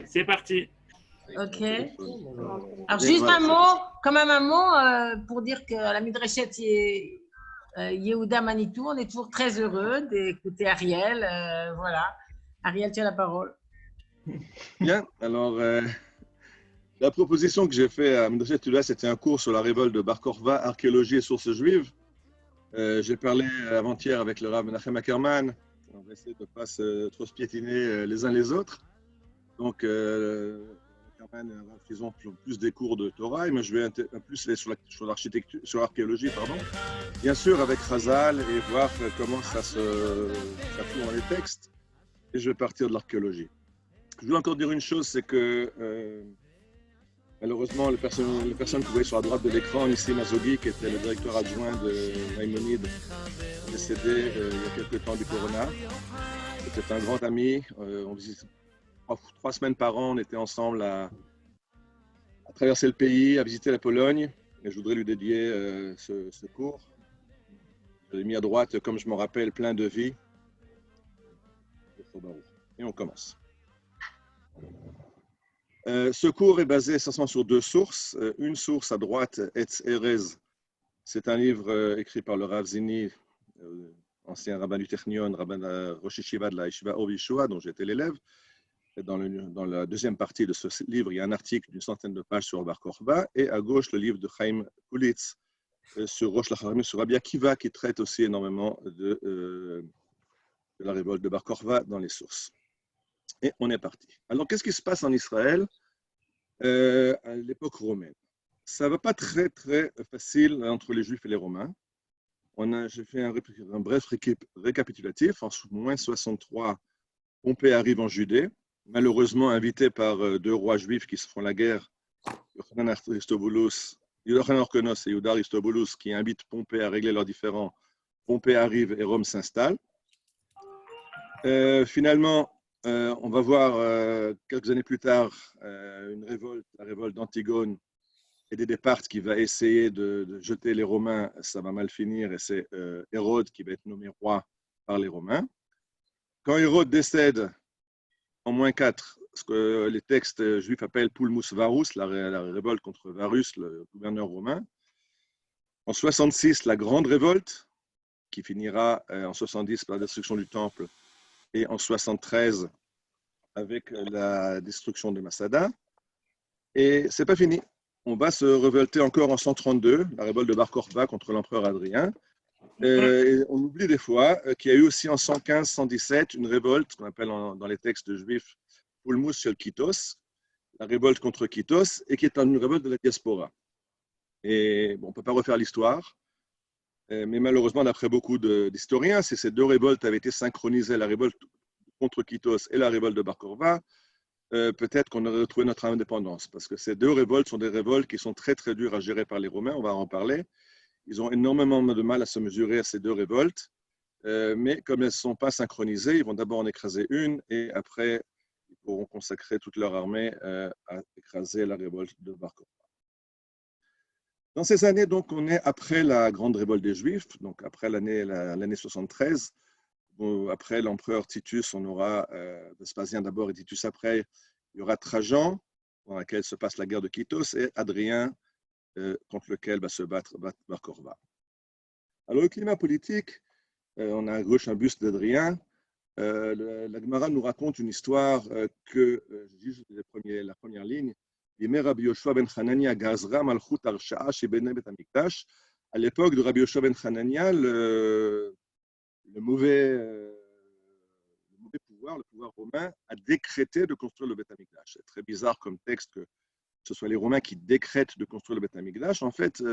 C'est parti. Ok. Alors, juste un mot, quand même un mot pour dire que la Midrashet Yehuda Manitou, on est toujours très heureux d'écouter Ariel. Voilà. Ariel, tu as la parole. Bien, alors la proposition que j'ai faite à Midrashet Yehuda, c'était un cours sur la révolte de Bar Korva, archéologie et sources juives. J'ai parlé avant-hier avec le Rav Menachem Ackerman. On va essayer de ne pas trop se piétiner les uns les autres. Donc, Ackerman et Rav, ils ont plus des cours de Torah, et moi je vais plus aller sur l'architecture, sur l'archéologie, pardon. Bien sûr, avec Chazal et voir comment ça tourne dans les textes. Et je vais partir de l'archéologie. Je veux encore dire une chose, c'est que malheureusement, les personnes que vous voyez sur la droite de l'écran, Nissim Azoghi, qui était le directeur adjoint de Maïmonide, décédé il y a quelques temps du corona. C'était un grand ami. On visite 3 semaines par an, on était ensemble à traverser le pays, à visiter la Pologne. Et je voudrais lui dédier ce cours. Je l'ai mis à droite, comme je m'en rappelle, plein de vie. Et on commence. Ce cours est basé essentiellement sur 2 sources. Une source à droite, Etz Erez, c'est un livre écrit par le Rav Zini, ancien rabbin du Technion, rabbin Rosh Yeshiva de la Yeshiva Or Yeshua, dont j'étais l'élève. Dans la deuxième partie de ce livre, il y a un article d'une centaine de pages sur Bar Korva, et à gauche, le livre de Chaim Kulitz sur Rosh Lachamim, sur Rabbi Akiva, qui traite aussi énormément de la révolte de Bar Korva dans les sources. Et on est parti. Alors, qu'est-ce qui se passe en Israël à l'époque romaine? Ça ne va pas très facile entre les Juifs et les Romains. J'ai fait un bref récapitulatif. En moins 63, Pompée arrive en Judée, malheureusement invité par 2 rois juifs qui se font la guerre, Yochanan Orchonos et Yehuda Aristobulus, qui invitent Pompée à régler leurs différends. Pompée arrive et Rome s'installe. Finalement, on va voir quelques années plus tard la révolte d'Antigone et d'Édépartes qui va essayer de jeter les Romains. Ça va mal finir et c'est Hérode qui va être nommé roi par les Romains. Quand Hérode décède en moins 4, ce que les textes juifs appellent Pulmus Varus, la révolte contre Varus, le gouverneur romain. En 66, la grande révolte qui finira en 70 par la destruction du temple et en 73 avec la destruction de Masada. Et c'est pas fini. On va se révolter encore en 132, la révolte de Bar Korva contre l'empereur Adrien. Et on oublie des fois qu'il y a eu aussi en 115-117 une révolte qu'on appelle dans les textes juifs Pulmus sur Kitos, la révolte contre Kitos, et qui est une révolte de la diaspora. Et bon, on ne peut pas refaire l'histoire, mais malheureusement, d'après beaucoup d'historiens, si ces 2 révoltes avaient été synchronisées, la révolte contre Kitos et la révolte de Bar Korva, peut-être qu'on aurait retrouvé notre indépendance, parce que ces 2 révoltes sont des révoltes qui sont très dures à gérer par les Romains, on va en parler. Ils ont énormément de mal à se mesurer à ces 2 révoltes, mais comme elles ne sont pas synchronisées, ils vont d'abord en écraser une, et après, ils pourront consacrer toute leur armée à écraser la révolte de Bar Korva. Dans ces années, donc, on est après la grande révolte des Juifs, donc après l'année 73. Après l'empereur Titus, on aura Vespasien d'abord et Titus après. Il y aura Trajan, dans laquelle se passe la guerre de Kitos, et Adrien, contre lequel va se battre Bar Korva. Alors, le climat politique, on a à gauche un buste d'Adrien. La Gemara nous raconte une histoire que, juste la première ligne, Rabbi Yoshua ben Hanania Gazra Malchut Arsha'a Shebene Bet Hamikdash. À l'époque de Rabbi Yoshua ben Hanania, le mauvais pouvoir, le pouvoir romain, a décrété de construire le Bet Hamikdash. C'est très bizarre comme texte que ce soit les Romains qui décrètent de construire le Bet Hamikdash. En fait,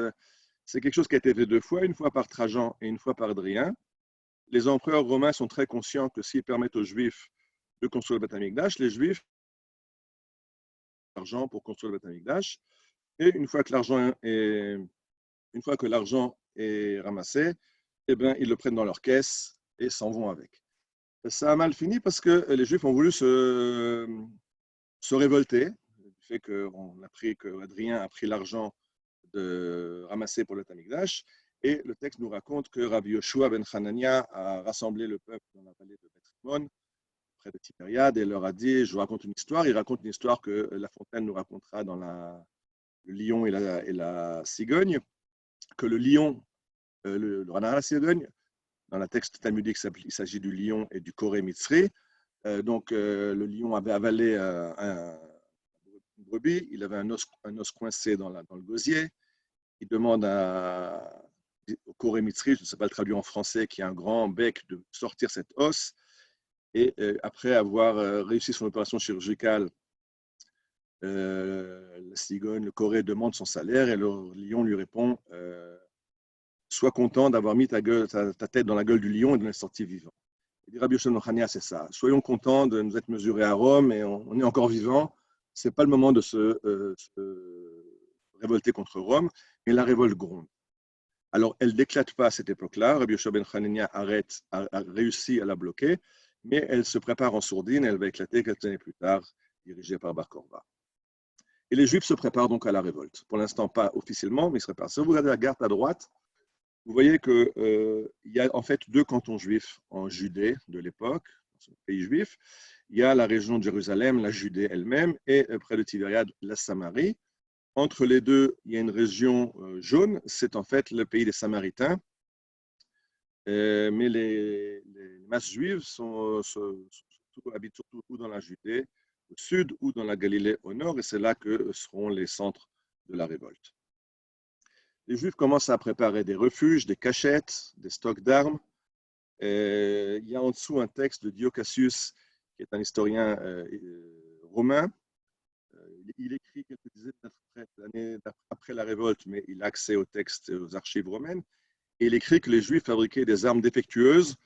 c'est quelque chose qui a été fait 2 fois, une fois par Trajan et une fois par Adrien. Les empereurs romains sont très conscients que s'ils permettent aux Juifs de construire le Bet Hamikdash, les Juifs ont l'argent pour construire le Bet Hamikdash. Et une fois que l'argent est ramassé, eh bien, ils le prennent dans leur caisse et s'en vont avec. Ça a mal fini parce que les Juifs ont voulu se révolter du fait qu'Adrien a pris l'argent ramassé pour le Bet Hamikdash. Et le texte nous raconte que Rabbi Yoshua ben Hanania a rassemblé le peuple dans la vallée de Beth Rimon près de Tibériade et leur a dit, je vous raconte une histoire. Il raconte une histoire que La Fontaine nous racontera dans le lion et la cigogne, que le lion, le renard à la cigogne, dans le texte talmudique, il s'agit du lion et du Koré Mitzri. Donc, le lion avait avalé une brebis, il avait un os coincé dans le gosier. Il demande au Koré Mitzri, je ne sais pas le traduire en français, qui a un grand bec, de sortir cet os. Et après avoir réussi son opération chirurgicale, la cigogne, le Corée demande son salaire et le lion lui répond sois content d'avoir mis ta tête dans la gueule du lion et de l'être sorti vivant. Il dit Rabbi Yochanan ben Chania, c'est ça. Soyons contents de nous être mesurés à Rome et on est encore vivant. Ce n'est pas le moment de se révolter contre Rome, mais la révolte gronde. Alors, elle n'éclate pas à cette époque-là. Rabbi Yochanan ben Chania a réussi à la bloquer, mais elle se prépare en sourdine et elle va éclater quelques années plus tard, dirigée par Bar Korba. Et les Juifs se préparent donc à la révolte. Pour l'instant, pas officiellement, mais ils se préparent. Si vous regardez la carte à droite, vous voyez qu'il y a en fait deux cantons juifs en Judée de l'époque, dans le pays juif. Il y a la région de Jérusalem, la Judée elle-même, et près de Tibériade, la Samarie. Entre les deux, il y a une région jaune, c'est en fait le pays des Samaritains. Mais les masses juives habitent surtout dans la Judée, au sud, ou dans la Galilée au nord, et c'est là que seront les centres de la révolte. Les Juifs commencent à préparer des refuges, des cachettes, des stocks d'armes. Il y a en dessous un texte de Dio Cassius, qui est un historien romain. Il écrit quelques dizaines d'années après la révolte, mais il a accès aux textes et aux archives romaines. Et il écrit que les Juifs fabriquaient des armes défectueuses,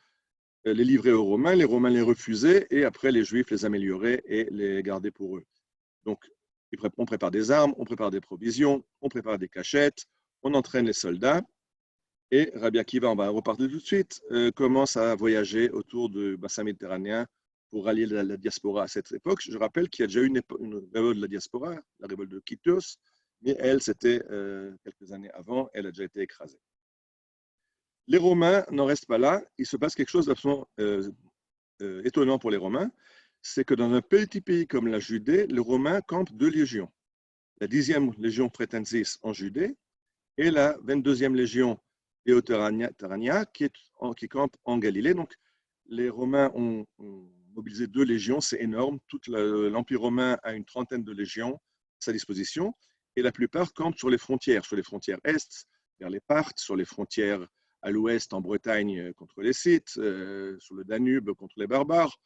les livraient aux Romains les refusaient, et après les Juifs les amélioraient et les gardaient pour eux. Donc, on prépare des armes, on prépare des provisions, on prépare des cachettes, on entraîne les soldats, et Rabbi Akiva, on va repartir tout de suite, commence à voyager autour du bassin méditerranéen pour rallier la diaspora à cette époque. Je rappelle qu'il y a déjà eu une révolte de la diaspora, la révolte de Kitos, mais elle, c'était quelques années avant, elle a déjà été écrasée. Les Romains n'en restent pas là. Il se passe quelque chose d'absolument étonnant pour les Romains, c'est que dans un petit pays comme la Judée, les Romains campent deux légions. La 10e légion Praetensis en Judée et la 22e légion Deuterania qui campe en Galilée. Donc, les Romains ont mobilisé deux légions, c'est énorme. Tout l'Empire romain a une trentaine de légions à sa disposition et la plupart campent sur les frontières est, vers les Parthes, sur les frontières à l'ouest en Bretagne contre les Scythes, sur le Danube contre les barbares,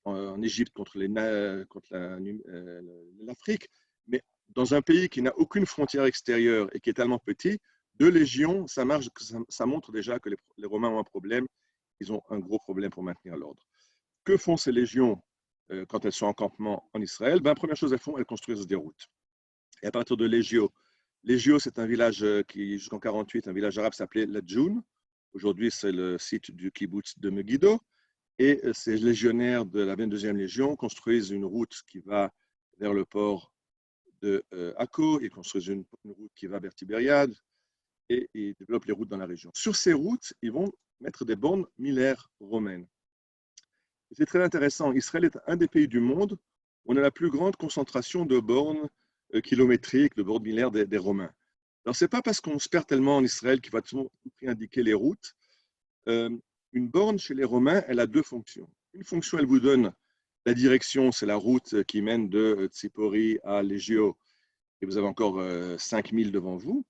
en Égypte contre l'Afrique. Mais dans un pays qui n'a aucune frontière extérieure et qui est tellement petit, deux légions, ça montre déjà que les Romains ont un problème. Ils ont un gros problème pour maintenir l'ordre. Que font ces légions quand elles sont en campement en Israël? Première chose, elles construisent des routes. Et à partir de Légio, c'est un village qui, jusqu'en 1948, un village arabe s'appelait Ladjoun. Aujourd'hui, c'est le site du kibbutz de Megiddo. Et ces légionnaires de la 22e Légion construisent une route qui va vers le port de Akko. Ils construisent une route qui va vers Tibériade et ils développent les routes dans la région. Sur ces routes, ils vont mettre des bornes millaires romaines. C'est très intéressant. Israël est un des pays du monde où on a la plus grande concentration de bornes kilométriques, de bornes millaires des Romains. Alors, ce n'est pas parce qu'on se perd tellement en Israël qu'il va tout prix indiquer les routes. Une borne chez les Romains, elle a deux fonctions. Une fonction, elle vous donne la direction, c'est la route qui mène de Tsipori à Légio, et vous avez encore 5000 devant vous.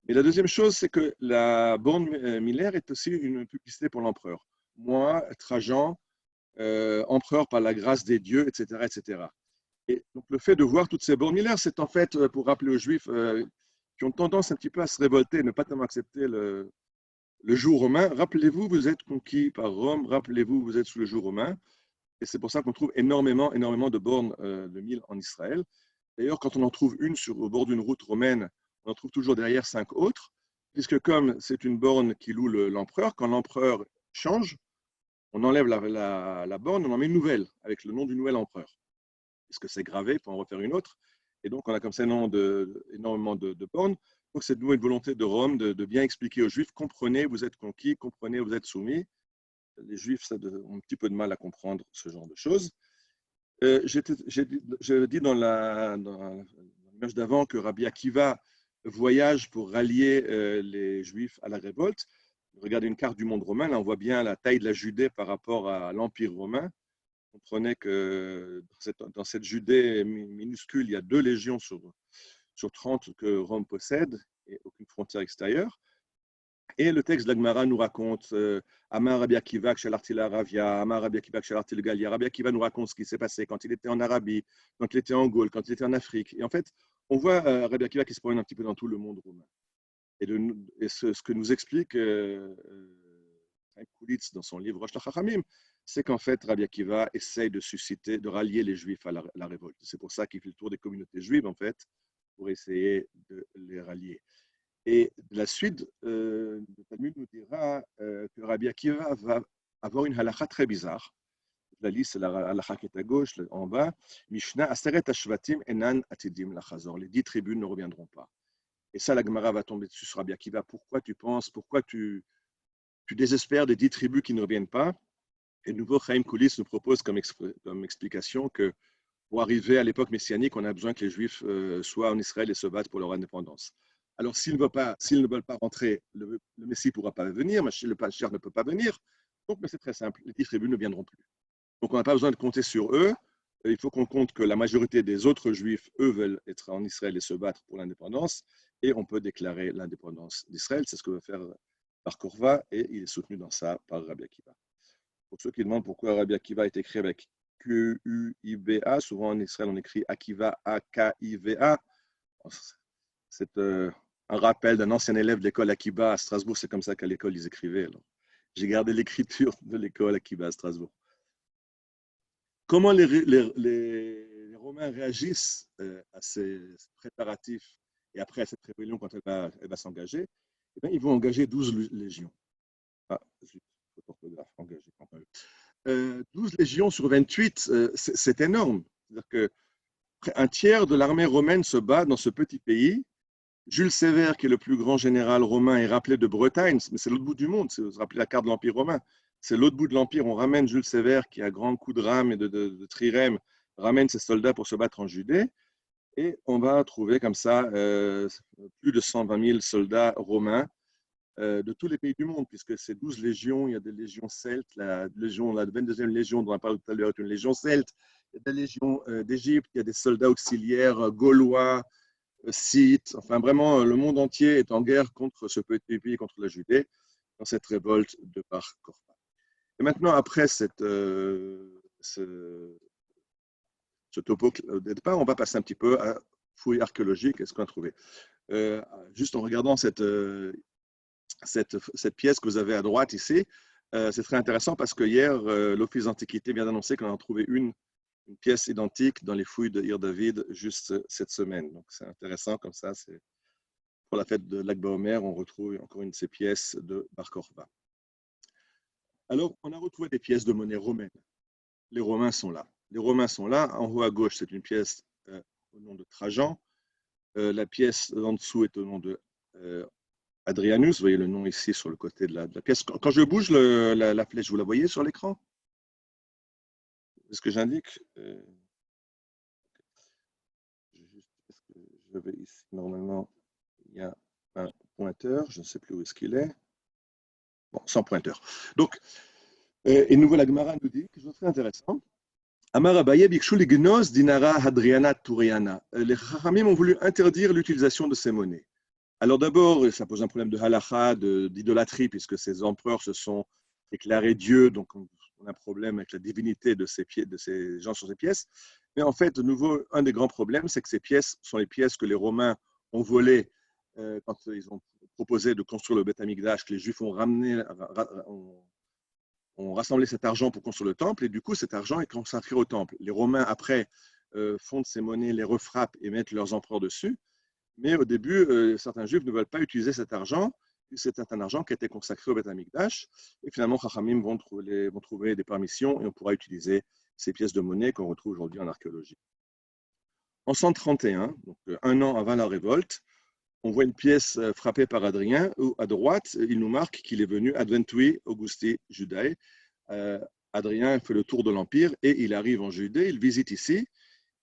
Et la deuxième chose, c'est que la borne millaire est aussi une publicité pour l'empereur. Moi, Trajan, empereur par la grâce des dieux, etc., etc. Et donc, le fait de voir toutes ces bornes millaires, c'est en fait pour rappeler aux Juifs qui ont tendance un petit peu à se révolter, ne pas tellement accepter le joug romain. Rappelez-vous, vous êtes conquis par Rome. Rappelez-vous, vous êtes sous le joug romain. Et c'est pour ça qu'on trouve énormément de bornes de mille en Israël. D'ailleurs, quand on en trouve une au bord d'une route romaine, on en trouve toujours derrière 5 autres, puisque comme c'est une borne qui loue l'empereur, quand l'empereur change, on enlève la borne, on en met une nouvelle, avec le nom du nouvel empereur. Puisque c'est gravé, pour en refaire une autre. Et donc, on a comme ça énormément de bornes. Donc, c'est de nouveau une volonté de Rome de bien expliquer aux Juifs, comprenez, vous êtes conquis, comprenez, vous êtes soumis. les Juifs ont un petit peu de mal à comprendre ce genre de choses. Je dis dans l'image d'avant que Rabbi Akiva voyage pour rallier les Juifs à la révolte. Regardez une carte du monde romain, là on voit bien la taille de la Judée par rapport à l'Empire romain. Vous comprenez que dans cette Judée minuscule, il y a 2 légions sur 30 que Rome possède et aucune frontière extérieure. Et le texte de la Gemara nous raconte Amar Rabbi Akiva kshalarti l'Aravia, Amar Rabbi Akiva kshalarti le Galia. Rabbi Akiva nous raconte ce qui s'est passé quand il était en Arabie, quand il était en Gaule, quand il était en Afrique. Et en fait, on voit Rabbi Akiva qui se promène un petit peu dans tout le monde romain. Et ce que nous explique Kulitz dans son livre Rosh Chachamim, c'est qu'en fait, Rabbi Akiva essaye de rallier les Juifs à la révolte. C'est pour ça qu'il fait le tour des communautés juives, en fait, pour essayer de les rallier. Et la suite, le Talmud nous dira que Rabbi Akiva va avoir une halakha très bizarre. La liste, c'est la halakha qui est à gauche, en bas. Mishnah, Aseret Ashvatim Enan Atidim Lachazor. Les 10 tribus ne reviendront pas. Et ça, la Gemara va tomber dessus sur Rabbi Akiva. Pourquoi tu désespères des 10 tribus qui ne reviennent pas? Et de nouveau, Chaim Kulitz nous propose comme explication que pour arriver à l'époque messianique, on a besoin que les Juifs soient en Israël et se battent pour leur indépendance. Alors, s'ils ne veulent pas rentrer, le Messie ne pourra pas venir, le Mashiach ne peut pas venir. Donc, mais c'est très simple, les 10 tribus ne viendront plus. Donc, on n'a pas besoin de compter sur eux. Il faut qu'on compte que la majorité des autres Juifs, eux, veulent être en Israël et se battre pour l'indépendance. Et on peut déclarer l'indépendance d'Israël. C'est ce que veut faire Bar Korva et il est soutenu dans ça par Rabbi Akiva. Pour ceux qui demandent pourquoi Rabbi Akiva est écrit avec Q-U-I-V-A, souvent en Israël on écrit Akiva, A-K-I-V-A. C'est un rappel d'un ancien élève de l'école Akiba à Strasbourg. C'est comme ça qu'à l'école ils écrivaient. J'ai gardé l'écriture de l'école Akiba à Strasbourg. Comment les Romains réagissent à ces préparatifs et après à cette rébellion quand elle va s'engager? Eh bien, ils vont engager 12 légions. Ah, orthographe, engagé. 12 légions sur 28, c'est énorme. C'est-à-dire que un tiers de l'armée romaine se bat dans ce petit pays. Jules César, qui est le plus grand général romain, est rappelé de Bretagne, mais c'est l'autre bout du monde. Vous vous rappelez la carte de l'Empire romain. C'est l'autre bout de l'Empire. On ramène Jules César, qui a grand coup de rame et de trirème, ramène ses soldats pour se battre en Judée. Et on va trouver comme ça plus de 120 000 soldats romains de tous les pays du monde, puisque c'est 12 légions. Il y a des légions celtes. La 22e légion dont on a parlé tout à l'heure est une légion celte. Il y a des légions d'Égypte. Il y a des soldats auxiliaires gaulois, Scythes. Enfin, vraiment, le monde entier est en guerre contre ce petit pays, contre la Judée, dans cette révolte de Bar Korba. Et maintenant, après ce topo de départ, on va passer un petit peu à fouille archéologique. Qu'est-ce qu'on a trouvé? Juste en regardant cette pièce que vous avez à droite ici, c'est très intéressant parce que hier, l'Office d'Antiquité vient d'annoncer qu'on en a trouvé une pièce identique dans les fouilles de Ir David juste cette semaine. Donc, c'est intéressant comme ça. C'est pour la fête de l'Akba Omer, on retrouve encore une de ces pièces de Bar Korba. Alors, on a retrouvé des pièces de monnaie romaine. Les Romains sont là. Les Romains sont là. En haut à gauche, c'est une pièce au nom de Trajan. La pièce en dessous est au nom de Adrianus. Vous voyez le nom ici sur le côté de la pièce. Quand je bouge la flèche, vous la voyez sur l'écran? C'est ce que j'indique. Je vais ici. Normalement, il y a un pointeur. Je ne sais plus où est-ce qu'il est. Bon, sans pointeur. Donc, et nouveau, la Gemara nous dit quelque chose de très intéressant. Amar Abaye bikshu lignos dinara hadriana turiana. Les Chachamim ont voulu interdire l'utilisation de ces monnaies. Alors d'abord, ça pose un problème de halakha, d'idolâtrie, puisque ces empereurs se sont déclarés dieux, donc on a un problème avec la divinité de ces gens sur ces pièces. Mais en fait, de nouveau, un des grands problèmes, c'est que ces pièces sont les pièces que les Romains ont volées quand ils ont proposé de construire le Beth Amikdash, que les Juifs ont rassemblé cet argent pour construire le temple, et du coup, cet argent est consacré au temple. Les Romains, après, fondent ces monnaies, les refrappent et mettent leurs empereurs dessus. Mais au début, certains Juifs ne veulent pas utiliser cet argent. C'est un argent qui a été consacré au Beth Amikdash. Et finalement, Chachamim vont trouver des permissions et on pourra utiliser ces pièces de monnaie qu'on retrouve aujourd'hui en archéologie. En 131, donc un an avant la révolte, on voit une pièce frappée par Adrien où à droite, il nous marque qu'il est venu Adventui Augusti Judae. Adrien fait le tour de l'Empire et il arrive en Judée, il visite ici.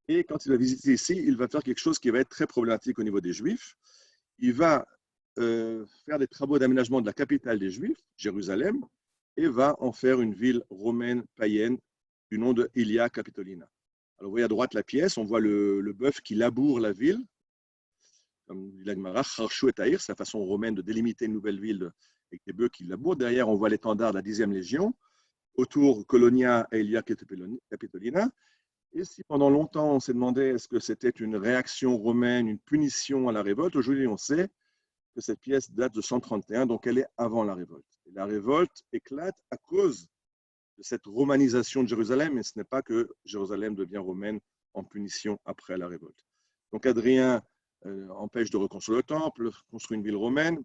Et quand il va visiter ici, il va faire quelque chose qui va être très problématique au niveau des Juifs. Il va faire des travaux d'aménagement de la capitale des Juifs, Jérusalem, et va en faire une ville romaine païenne du nom de Ilia Capitolina. Alors, vous voyez à droite la pièce, on voit le bœuf qui laboure la ville, comme dit la Gemara, Charshu et Taïr, c'est la façon romaine de délimiter une nouvelle ville avec des bœufs qui labourent. Derrière, on voit l'étendard de la 10e Légion. Autour, Colonia et Ilia Capitolina. Et si pendant longtemps on s'est demandé est-ce que c'était une réaction romaine, une punition à la révolte, aujourd'hui on sait que cette pièce date de 131, donc elle est avant la révolte. Et la révolte éclate à cause de cette romanisation de Jérusalem, et ce n'est pas que Jérusalem devient romaine en punition après la révolte. Donc Adrien empêche de reconstruire le temple, construit une ville romaine,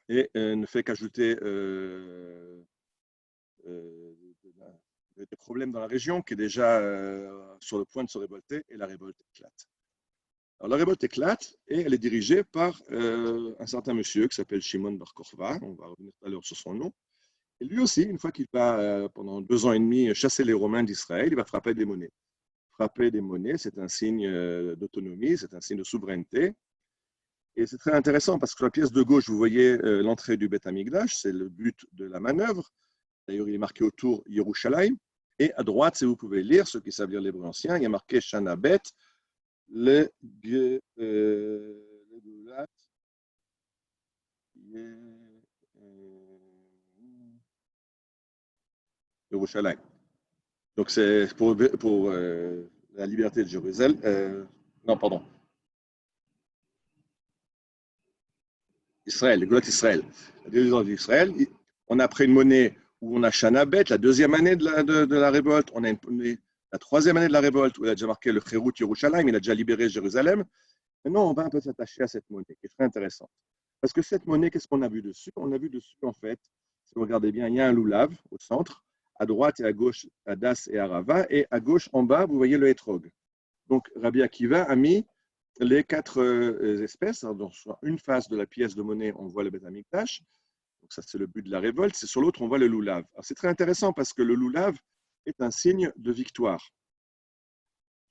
et ne fait qu'ajouter des problèmes dans la région qui est déjà sur le point de se révolter, et la révolte éclate. Alors la révolte éclate et elle est dirigée par un certain monsieur qui s'appelle Shimon Bar Kokhba, on va revenir tout à l'heure sur son nom. Et lui aussi, une fois qu'il va pendant 2 ans et demi chasser les Romains d'Israël, il va frapper des monnaies. Frapper des monnaies, c'est un signe d'autonomie, c'est un signe de souveraineté. Et c'est très intéressant parce que sur la pièce de gauche, vous voyez l'entrée du Beth Amikdash, c'est le but de la manœuvre. D'ailleurs, il est marqué autour Yerushalayim. Et à droite, si vous pouvez lire, ceux qui savent lire l'hébreu ancien, il y a marqué Shana Bet, le Geulat, Yerushalayim. Donc, c'est pour la liberté de Jérusalem. Non, pardon. Israël, le Geulat Israël. La délivrance d'Israël. On a pris une monnaie où on a Shana Bet, la 2e année de la révolte. On a une monnaie, la 3e année de la révolte, où il a déjà marqué le Kherut Yerushalayim, il a déjà libéré Jérusalem. Maintenant, on va un peu s'attacher à cette monnaie, qui est très intéressante. Parce que cette monnaie, qu'est-ce qu'on a vu dessus? On a vu dessus, en fait, si vous regardez bien, il y a un loulav au centre, à droite et à gauche, Hadas et Arava, et à gauche, en bas, vous voyez le Hétrog. Donc, Rabbi Akiva a mis les 4 espèces. Alors, sur une face de la pièce de monnaie, on voit le Beth Amikdash. Donc, ça, c'est le but de la révolte. C'est sur l'autre, on voit le loulav. Alors, c'est très intéressant parce que le loulav est un signe de victoire.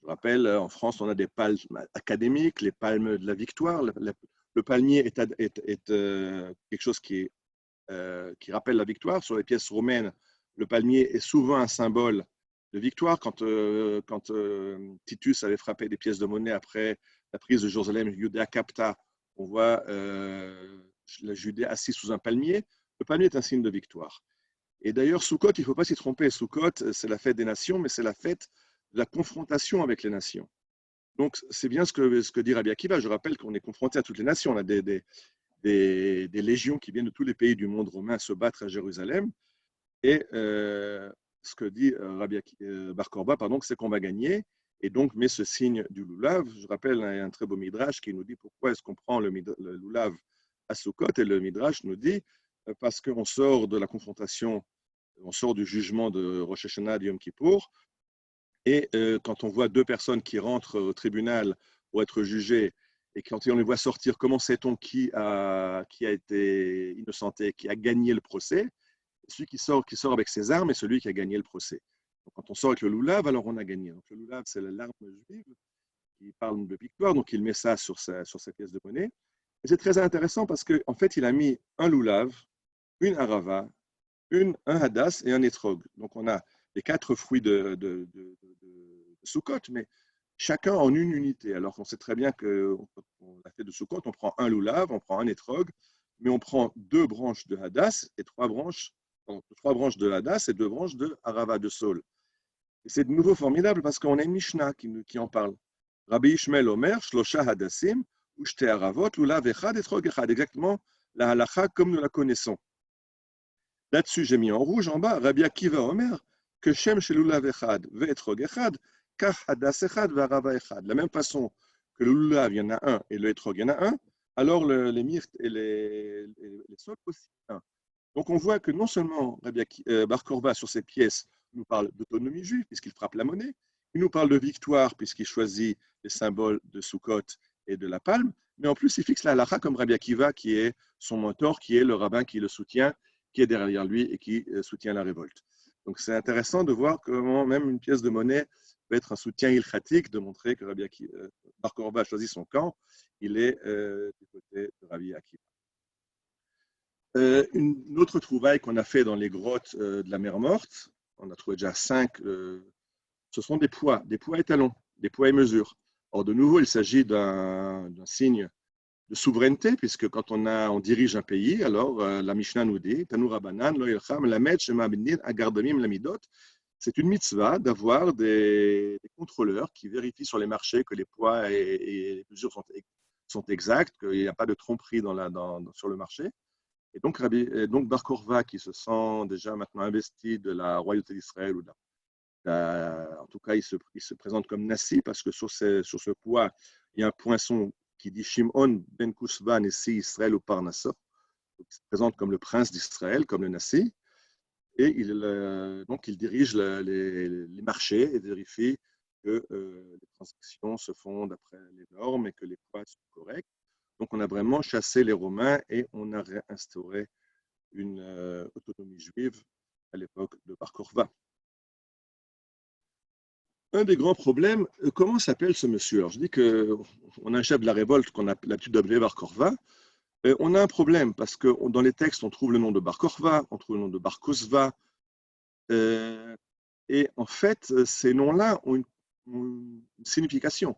Je rappelle, en France, on a des palmes académiques, les palmes de la victoire. Le palmier est quelque chose qui rappelle la victoire. Sur les pièces romaines, le palmier est souvent un symbole de victoire. Quand Titus avait frappé des pièces de monnaie après la prise de Jérusalem, Judea Capta, on voit la Judée assise sous un palmier. Le palmier est un signe de victoire. Et d'ailleurs, Sukkot, il ne faut pas s'y tromper. Sukkot, c'est la fête des nations, mais c'est la fête de la confrontation avec les nations. Donc, c'est bien ce que dit Rabbi Akiva. Je rappelle qu'on est confronté à toutes les nations. On a des légions qui viennent de tous les pays du monde romain se battre à Jérusalem. Et ce que dit Rabbi Bar Korba, c'est qu'on va gagner. Et donc, met ce signe du loulav. Je rappelle, il y a un très beau midrash qui nous dit pourquoi est-ce qu'on prend le loulav à Sukkot. Et le midrash nous dit parce qu'on sort de la confrontation, on sort du jugement de Rosh Hashanah, de Yom Kippour. Et quand on voit 2 personnes qui rentrent au tribunal pour être jugées, et quand on les voit sortir, comment sait-on qui a été innocenté, qui a gagné le procès? Celui qui sort avec ses armes est celui qui a gagné le procès. Donc, quand on sort avec le loulav, alors on a gagné. Donc, le loulav, c'est l'arme juive qui parle de victoire, donc il met ça sur sa pièce de monnaie. Et c'est très intéressant parce qu'en fait, il a mis un loulav, une arava, un hadas et un étrog. Donc, on a les 4 fruits de Sukkot, mais chacun en une unité. Alors qu'on sait très bien qu'on a fait de Sukkot, on prend un loulav, on prend un étrog, mais on prend 2 branches de hadas et 3 branches de hadas et 2 branches de arava, de saule. Et c'est de nouveau formidable parce qu'on a une Mishnah qui en parle. Rabbi Ishmael Omer, Shlosha Hadassim, Ushte Aravot, Lulav Echad, Etrog Echad. Exactement la halakha comme nous la connaissons. Là-dessus, j'ai mis en rouge en bas, Rabbi Akiva Omer, que Shem chez Lulav Echad, Ve'etrog Echad, Kach Hadas Echad, Ve'arava Echad. De la même façon que le Lulav, il y en a un, et le Etrog, il y en a un, alors les myrtes et les sols aussi, un. Donc on voit que non seulement Rabbi Bar Korba, sur cette pièce, nous parle d'autonomie juive, puisqu'il frappe la monnaie, il nous parle de victoire, puisqu'il choisit les symboles de Sukkot et de la palme, mais en plus, il fixe la halakha comme Rabbi Akiva, qui est son mentor, qui est le rabbin qui le soutient, qui est derrière lui et qui soutient la révolte. Donc, c'est intéressant de voir comment même une pièce de monnaie peut être un soutien ilchatique, de montrer que Bar Korba a choisi son camp, il est du côté de Rabbi Akiva. Une autre trouvaille qu'on a fait dans les grottes de la mer Morte, on a trouvé déjà 5, ce sont des poids étalons, des poids et mesures. Or, de nouveau, il s'agit d'un signe de souveraineté, puisque quand on dirige un pays, alors la Mishnah nous dit, Tanu Rabbanan, lo yelcham lamed shema b'nir agardamim lamidot, c'est une mitzvah d'avoir des contrôleurs qui vérifient sur les marchés que les poids et les mesures sont exacts, qu'il n'y a pas de tromperie sur le marché. Et donc, Bar Korva, qui se sent déjà maintenant investi de la royauté d'Israël, en tout cas, il se présente comme Nassi, parce que sur ce poids, il y a un poinçon qui dit Shimon ben Kusva Nessi Israël ou Parnassa. Il se présente comme le prince d'Israël, comme le Nassi. Et il dirige les marchés et vérifie que les transactions se font d'après les normes et que les poids sont corrects. Donc, on a vraiment chassé les Romains et on a réinstauré une autonomie juive à l'époque de Bar Korva. Un des grands problèmes, comment s'appelle ce monsieur? Alors, je dis qu'on a un chef de la révolte qu'on a l'habitude d'appeler Bar Korva. On a un problème parce que dans les textes, on trouve le nom de Bar Korva, on trouve le nom de Bar Kozva. Et en fait, ces noms-là ont une signification.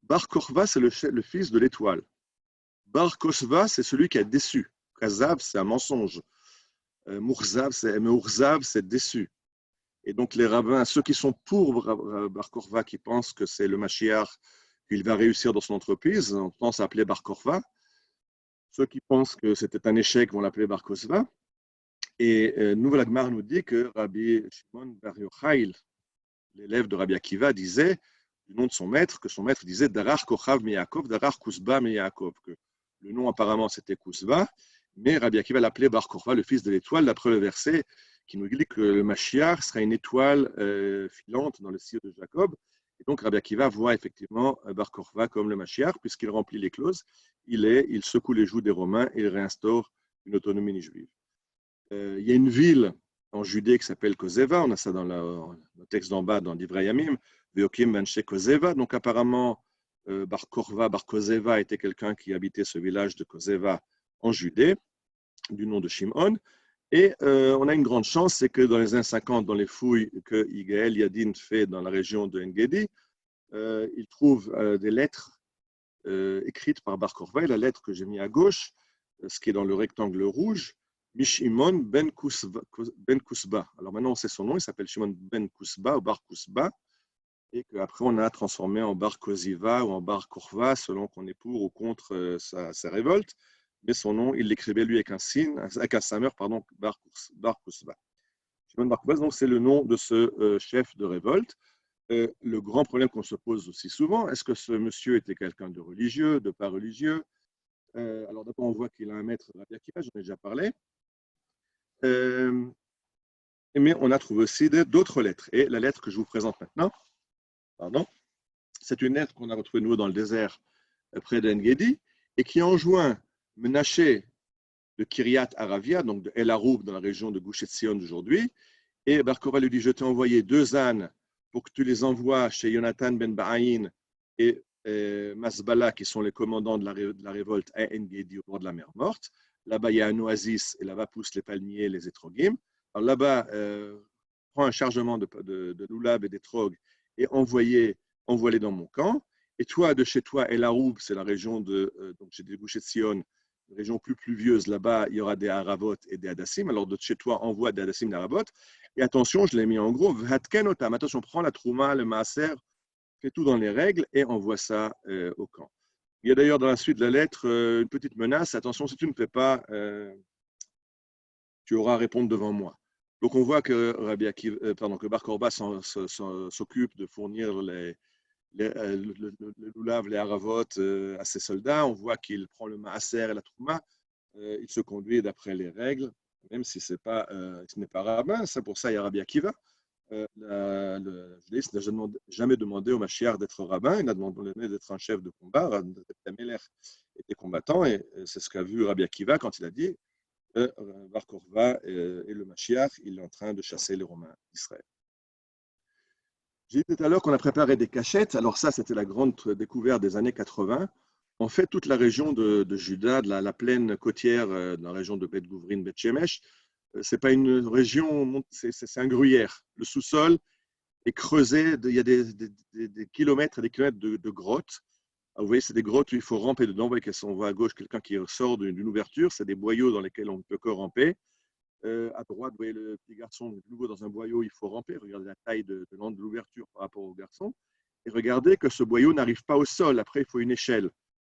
Bar Korva, c'est le fils de l'étoile. Bar Kozva, c'est celui qui a déçu. Kazav, c'est un mensonge. Mourzav, c'est déçu. Et donc, les rabbins, ceux qui sont pour Bar Korva, qui pensent que c'est le Mashiach, qu'il va réussir dans son entreprise, on pense à appeler Bar Korva. Ceux qui pensent que c'était un échec vont l'appeler Bar Kozva. Et Nouvel Agmar nous dit que Rabbi Shimon Bar Yochai, l'élève de Rabbi Akiva, disait, du nom de son maître, que son maître disait Darar Kochav Miyakov, Darar Kuzba Miyakov, que le nom apparemment c'était Kuzba, mais Rabbi Akiva l'appelait Bar Korva, le fils de l'étoile, d'après le verset qui nous dit que le Mashiach sera une étoile filante dans le sire de Jacob. Et donc Rabbi Akiva voit effectivement Bar Korva comme le Mashiach, puisqu'il remplit les clauses, il secoue les joues des Romains et il réinstaure une autonomie juive. Il y a une ville en Judée qui s'appelle Kozeva, on a ça dans le texte d'en bas, dans Divrei Yamim, Veokim Banche Kozeva. Donc apparemment, Bar Korva, Bar Kozeva était quelqu'un qui habitait ce village de Kozeva en Judée, du nom de Shimon. Et on a une grande chance, c'est que dans les années 50, dans les fouilles que Yigael Yadin fait dans la région de En-Gedi, il trouve des lettres écrites par Bar Korva. Et la lettre que j'ai mise à gauche, ce qui est dans le rectangle rouge, Mishimon ben Kusba. Alors maintenant, on sait son nom, il s'appelle Shimon ben Kusba ou Bar Kusba, et qu'après, on a transformé en Bar Koziva ou en Bar Korva, selon qu'on est pour ou contre sa révolte. Mais son nom, il l'écrivait lui avec un signe, avec un sameur, pardon, Bar Kusba. Shimon Bar Kusba, donc c'est le nom de ce chef de révolte. Le grand problème qu'on se pose aussi souvent, est-ce que ce monsieur était quelqu'un de religieux, de pas religieux? Alors d'abord, on voit qu'il a un maître, Rabbi Akiva, j'en ai déjà parlé. Mais on a trouvé aussi d'autres lettres. Et la lettre que je vous présente maintenant, c'est une lettre qu'on a retrouvée nouveau dans le désert près d'En-Gedi et qui enjoint Menaché de Kiryat Aravia, donc de El Aroub dans la région de Gush Etzion d'aujourd'hui. Et Bar Korva lui dit, je t'ai envoyé 2 ânes pour que tu les envoies chez Yonatan ben Ba'aïn et Masbala, qui sont les commandants de la révolte à En-Gedi au bord de la mer Morte. Là-bas, il y a un oasis et là-bas poussent les palmiers, les étrogim. Alors là-bas, prends un chargement de loulab et d'étrog et envoie-les dans mon camp. Et toi, de chez toi, El Aroub, c'est la région donc j'ai des Gush Etzion, une région plus pluvieuse. Là-bas, il y aura des Haravot et des Hadassim. Alors de chez toi, envoie des Hadassim, des Haravot. Et attention, je l'ai mis en gros, Vhatken Otam. Attention, prends la Trouma, le Maaser, fais tout dans les règles et envoie ça au camp. Il y a d'ailleurs dans la suite de la lettre une petite menace. Attention, si tu ne fais pas, tu auras à répondre devant moi. Donc on voit que que Bar Korba s'occupe de fournir le loulav, les haravot à ses soldats. On voit qu'il prend le maaser et la trouma. Il se conduit d'après les règles, même si ce n'est pas rabbin. C'est pour ça il y a Rabbi Akiva. Le judaïsme n'a jamais demandé au Mashiach d'être rabbin, il a demandé d'être un chef de combat. Damelech était combattant et c'est ce qu'a vu Rabbi Akiva quand il a dit Bar Korva et le Mashiach, il est en train de chasser les Romains d'Israël. J'ai dit tout à l'heure qu'on a préparé des cachettes. Alors ça, c'était la grande découverte des années 80. En fait, toute la région de Juda, de la plaine côtière, dans la région de Beth Gouvrin, Beth Shemesh, c'est pas une région, c'est un gruyère. Le sous-sol est creusé, il y a des kilomètres et des kilomètres de grottes. Alors, vous voyez, c'est des grottes où il faut ramper dedans. Vous voyez qu'on voit à gauche quelqu'un qui sort d'une ouverture. C'est des boyaux dans lesquels on ne peut que ramper. À droite, vous voyez le petit garçon, de nouveau dans un boyau, il faut ramper. Regardez la taille de l'ouverture par rapport au garçon. Et regardez que ce boyau n'arrive pas au sol. Après, il faut une échelle.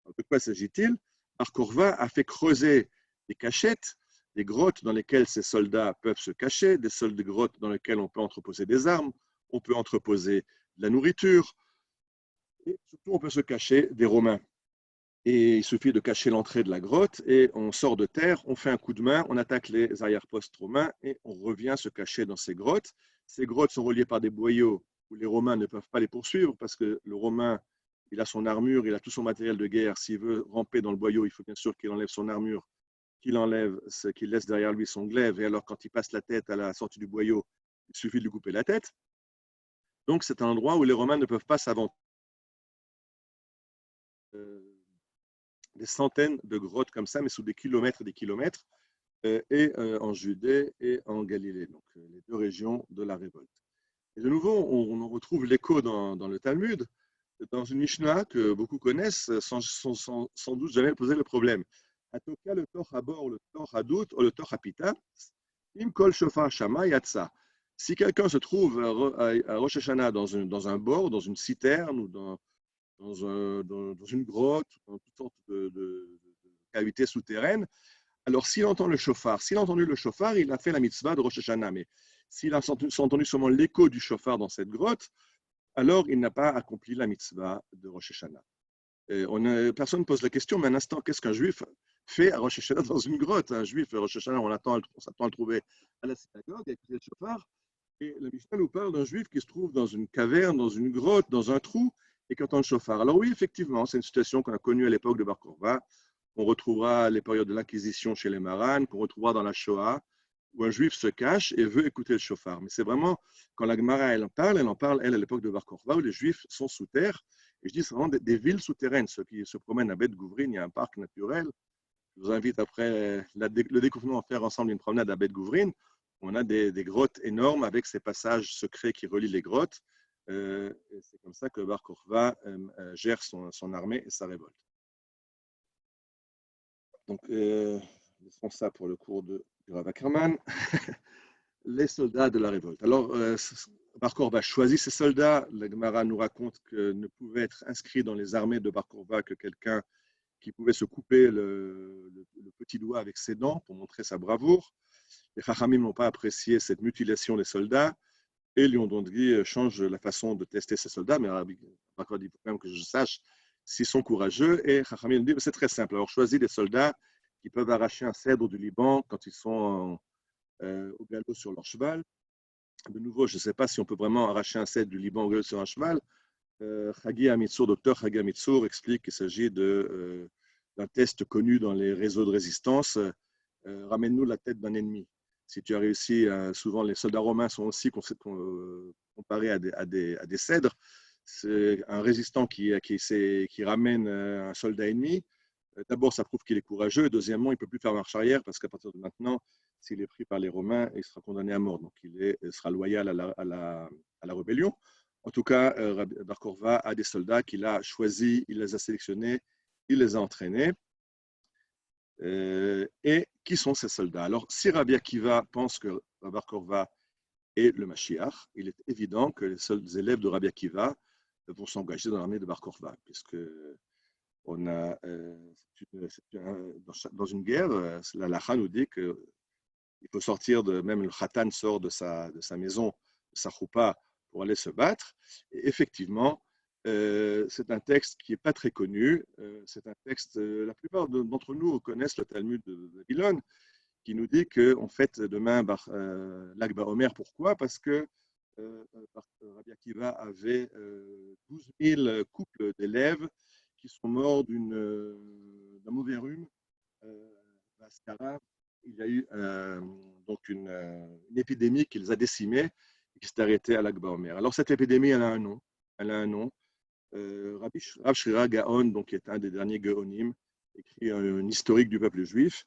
Alors, de quoi s'agit-il? Bar Korva a fait creuser des cachettes, des grottes dans lesquelles ces soldats peuvent se cacher, des grottes dans lesquelles on peut entreposer des armes, on peut entreposer de la nourriture, et surtout on peut se cacher des Romains. Et il suffit de cacher l'entrée de la grotte et on sort de terre, on fait un coup de main, on attaque les arrière-postes romains et on revient se cacher dans ces grottes. Ces grottes sont reliées par des boyaux où les Romains ne peuvent pas les poursuivre parce que le Romain, il a son armure, il a tout son matériel de guerre. S'il veut ramper dans le boyau, il faut bien sûr qu'il enlève son armure, qu'il laisse derrière lui son glaive. Et alors, quand il passe la tête à la sortie du boyau, il suffit de lui couper la tête. Donc, c'est un endroit où les Romains ne peuvent pas s'aventurer. Des centaines de grottes comme ça, mais sous des kilomètres et des kilomètres, et en Judée et en Galilée, donc les deux régions de la révolte. Et de nouveau, on en retrouve l'écho dans le Talmud, dans une Mishnah que beaucoup connaissent, sans doute jamais posé le problème. Atoka le Tor Habor, le Tor Hadout, ou le Tor Hapita, Im Kol Shofar Shama Yatsa. Si quelqu'un se trouve à Rosh Hashanah dans un bord, dans une citerne ou dans une grotte, dans toutes sortes de cavités souterraines, alors s'il entend le shofar, s'il a entendu le shofar, il a fait la mitzvah de Rosh Hashanah. Mais s'il a entendu seulement l'écho du shofar dans cette grotte, alors il n'a pas accompli la mitzvah de Rosh Hashanah. Personne ne pose la question, mais un instant, qu'est-ce qu'un juif fait à Rosh Hashanah dans une grotte? Un juif, à Rosh Hashanah, on s'attend à le trouver à la synagogue avec le shofar. Et le Mishnah nous parle d'un juif qui se trouve dans une caverne, dans une grotte, dans un trou, et qui entend le shofar. Alors oui, effectivement, c'est une situation qu'on a connue à l'époque de Bar Korva, qu'on retrouvera à les périodes de l'Inquisition chez les Marans, qu'on retrouvera dans la Shoah, où un juif se cache et veut écouter le shofar. Mais c'est vraiment, quand la Gemara elle en parle, elle, à l'époque de Bar Korva, où les juifs sont sous terre. Et je dis, c'est vraiment des villes souterraines. Ceux qui se promènent à Beth Gouvrin, il y a un parc naturel. Je vous invite après le découvert à faire ensemble une promenade à Beth Gouvrin. On a des grottes énormes avec ces passages secrets qui relient les grottes. Et c'est comme ça que Bar Korva gère son armée et sa révolte. Donc, laissons ça pour le cours du Rav Ackerman. Les soldats de la révolte. Alors, Bar Korva choisit ses soldats. La Gemara nous raconte que ne pouvait être inscrit dans les armées de Bar Korva que quelqu'un qui pouvait se couper le petit doigt avec ses dents pour montrer sa bravoure. Les Chachamim n'ont pas apprécié cette mutilation des soldats et lui ont donc dit change la façon de tester ses soldats. Mais Bar dit quand même que je sache s'ils sont courageux. Et Chachamim dit c'est très simple. Alors, choisis des soldats qui peuvent arracher un cèdre du Liban quand ils sont au galop sur leur cheval. De nouveau, je ne sais pas si on peut vraiment arracher un cèdre du Liban au galop sur un cheval. Hagi Amitsour, docteur Hagi Amitsour, explique qu'il s'agit d'un test connu dans les réseaux de résistance. Ramène-nous la tête d'un ennemi. Si tu as réussi, souvent les soldats romains sont aussi comparés à des cèdres. C'est un résistant qui ramène un soldat ennemi. D'abord, ça prouve qu'il est courageux. Et deuxièmement, il ne peut plus faire marche arrière parce qu'à partir de maintenant, s'il est pris par les Romains, il sera condamné à mort. Donc, il sera loyal à la rébellion. En tout cas, Bar Korva a des soldats qu'il a choisis, il les a sélectionnés, il les a entraînés. Et qui sont ces soldats? Alors, si Rabbi Akiva pense que Bar Korva est le Mashiach, il est évident que les seuls élèves de Rabbi Akiva vont s'engager dans l'armée de Bar Korva, puisque on a, dans une guerre, la Lacha nous dit qu'il faut sortir même le Khatan sort de sa maison, de sa choupa, pour aller se battre. Et effectivement, c'est un texte qui n'est pas très connu. C'est un texte, la plupart d'entre nous connaissent le Talmud de Babylone, qui nous dit qu'on fête demain l'Akba Omer. Pourquoi? Parce que Rabbi Akiva avait 12 000 couples d'élèves qui sont morts d'un mauvais rhume, il y a eu donc une épidémie qui les a décimés et qui s'est arrêtée à l'Akba Omer. Alors, cette épidémie, elle a un nom. Elle a un nom. Rav Shira Gaon, donc, qui est un des derniers Gaonim, écrit un historique du peuple juif.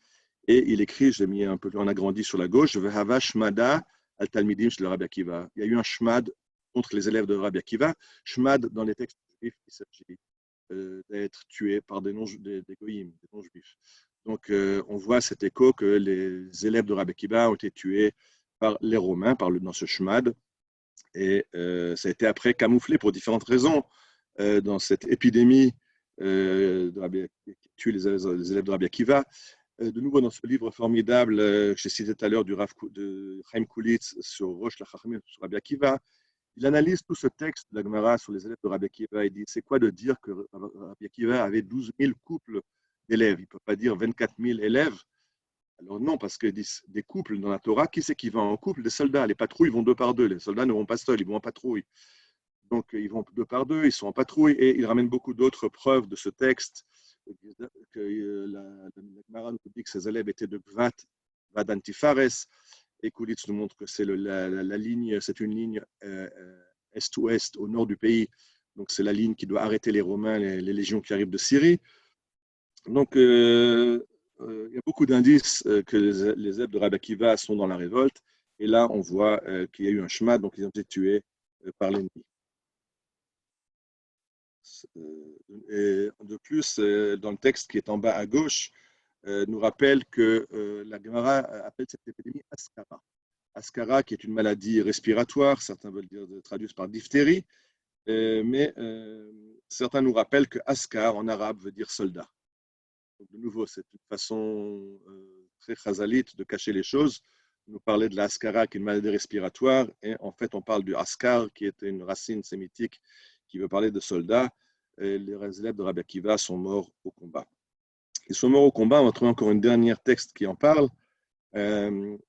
Et il écrit, je l'ai mis un peu en agrandi sur la gauche, Vehava Shmada al-Talmidim shel Rabbi Akiva. Il y a eu un shmad contre les élèves de Rabbi Akiva. Shmad, dans les textes juifs, il s'agit d'être tué par des goyim, des non-juifs. Donc, on voit cet écho que les élèves de Rabbi Akiva ont été tués par les Romains dans ce shmad. Et ça a été après camouflé pour différentes raisons dans cette épidémie qui tue les élèves de Rabbi Akiva. De nouveau, dans ce livre formidable que j'ai cité tout à l'heure de Chaim Kulitz sur Rosh Lachachmim, sur Rabbi Akiva, il analyse tout ce texte de la Gemara sur les élèves de Rabbi Akiva. Il dit, c'est quoi de dire que Rabbi Akiva avait 12 000 couples d'élèves? Il ne peut pas dire 24 000 élèves. Alors non, parce que des couples dans la Torah, qui c'est qui va en couple? Des soldats. Les patrouilles vont deux par deux. Les soldats ne vont pas seuls, ils vont en patrouille. Donc ils vont deux par deux, ils sont en patrouille. Et il ramène beaucoup d'autres preuves de ce texte. Que la Gemara nous dit que ses élèves étaient de Gvat, Vadantifares. Et Kulitz nous montre que c'est la ligne, c'est une ligne est-ouest au nord du pays. Donc c'est la ligne qui doit arrêter les Romains, les légions qui arrivent de Syrie. Donc il y a beaucoup d'indices que les élèves de Rabbi Akiva sont dans la révolte. Et là, on voit qu'il y a eu un shmad, donc ils ont été tués par l'ennemi. Et de plus, dans le texte qui est en bas à gauche, nous rappelle que la Gemara appelle cette épidémie Askara. Askara, qui est une maladie respiratoire, certains veulent dire traduire par diphtérie, mais certains nous rappellent que Askar en arabe veut dire soldat. Donc, de nouveau, c'est une façon très chazalite de cacher les choses. On nous parlait de la Askara, qui est une maladie respiratoire, et en fait, on parle du Askar, qui était une racine sémitique qui veut parler de soldats. Et les élèves de Rabbi Akiva sont morts au combat. Ils sont morts au combat. On va trouver encore une dernière texte qui en parle. Donc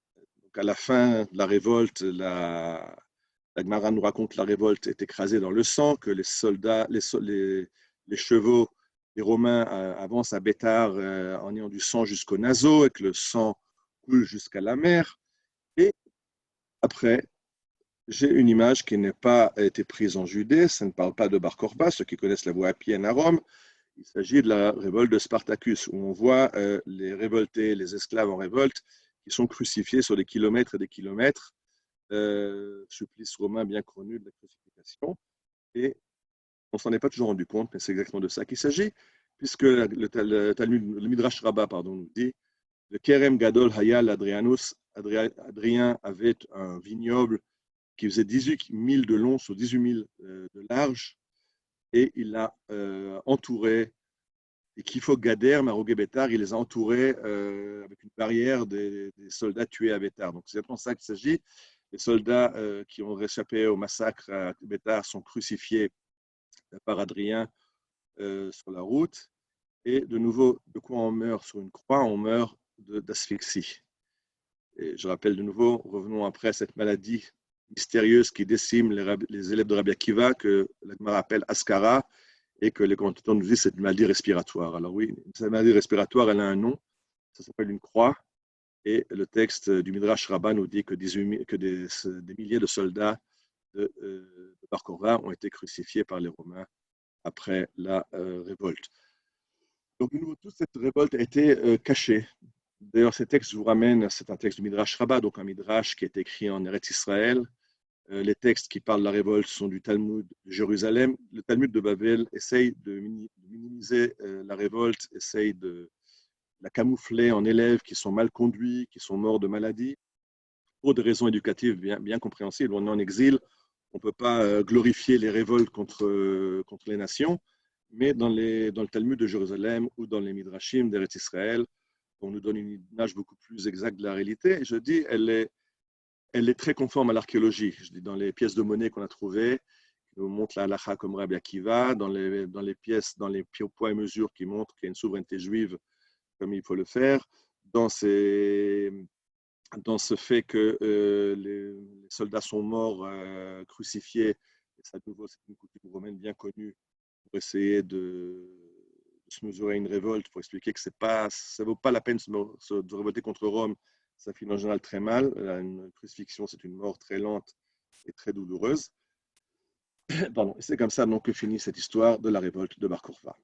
à la fin de la révolte, la Gemara nous raconte que la révolte est écrasée dans le sang, que les soldats, les chevaux, les Romains avancent à Bétar en ayant du sang jusqu'au naseau et que le sang coule jusqu'à la mer. Et après, j'ai une image qui n'a pas été prise en Judée, ça ne parle pas de Bar Korba, ceux qui connaissent la voie appienne à Rome. Il s'agit de la révolte de Spartacus, où on voit les révoltés, les esclaves en révolte, qui sont crucifiés sur des kilomètres et des kilomètres, supplice romain bien connu de la crucifixion. Et on ne s'en est pas toujours rendu compte, mais c'est exactement de ça qu'il s'agit, puisque le Midrash Rabbah nous dit le Kerem Gadol Hayal Adrianus, Adrien avait un vignoble qui faisait 18 000 de long sur 18 000 de large, et il l'a entouré. Et qu'il faut Gader, Marogué Bétar, il les a entourés avec une barrière des soldats tués à Bétar. Donc c'est exactement ça qu'il s'agit. Les soldats qui ont réchappé au massacre à Bétar sont crucifiés par Adrien sur la route. Et de nouveau, de quoi on meurt sur une croix? On meurt d'asphyxie. Et je rappelle de nouveau, revenons après à cette maladie mystérieuse qui décime les élèves de Rabbi Akiva, que la Gemara appelle Askara, et que les commentateurs nous disent que c'est une maladie respiratoire. Alors oui, cette maladie respiratoire, elle a un nom, ça s'appelle une croix, et le texte du Midrash Rabbah nous dit que des milliers de soldats de Bar Korba ont été crucifiés par les Romains après la révolte. Donc, toute cette révolte a été cachée. D'ailleurs, ces textes, je vous ramène, c'est un texte du Midrash Rabbah, donc un Midrash qui est écrit en Eretz Israël. Les textes qui parlent de la révolte sont du Talmud de Jérusalem. Le Talmud de Babel essaye de minimiser la révolte, essaye de la camoufler en élèves qui sont mal conduits, qui sont morts de maladie, pour des raisons éducatives bien compréhensibles. On est en exil, on ne peut pas glorifier les révoltes contre les nations, mais dans le Talmud de Jérusalem ou dans les Midrashim d'Eretz Israël, on nous donne une image beaucoup plus exacte de la réalité. Et je dis, elle est très conforme à l'archéologie. Je dis, dans les pièces de monnaie qu'on a trouvées, qui nous montrent la halakha comme Rabbi Akiva, dans les pièces, dans les poids et mesures qui montrent qu'il y a une souveraineté juive comme il faut le faire, dans ce fait que les soldats sont morts, crucifiés, et ça, de nouveau, c'est une coutume romaine bien connue pour essayer de se mesurer à une révolte pour expliquer que ça ne vaut pas la peine de révolter contre Rome. Ça finit en général très mal. Une crucifixion, c'est une mort très lente et très douloureuse. Pardon. C'est comme ça donc, que finit cette histoire de la révolte de Bar Kokhba.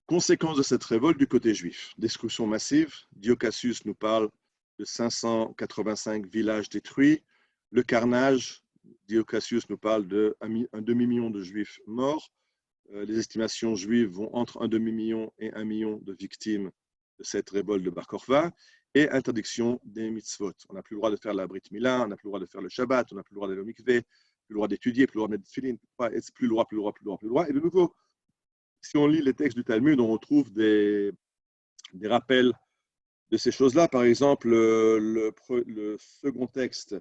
Conséquence de cette révolte du côté juif. Destruction massive. Dio Cassius nous parle de 585 villages détruits. Le carnage, Dio Cassius nous parle d'un demi-million de juifs morts. Les estimations juives vont entre un demi-million et 1 million de victimes de cette révolte de Bar Kokhba. Et interdiction des mitzvot. On n'a plus le droit de faire la Brit Mila, on n'a plus le droit de faire le Shabbat, on n'a plus le droit d'aller au mikveh, plus le droit d'étudier, plus le droit de mettre filin, plus le droit. Et de nouveau, si on lit les textes du Talmud, on retrouve des rappels de ces choses-là. Par exemple, le second texte,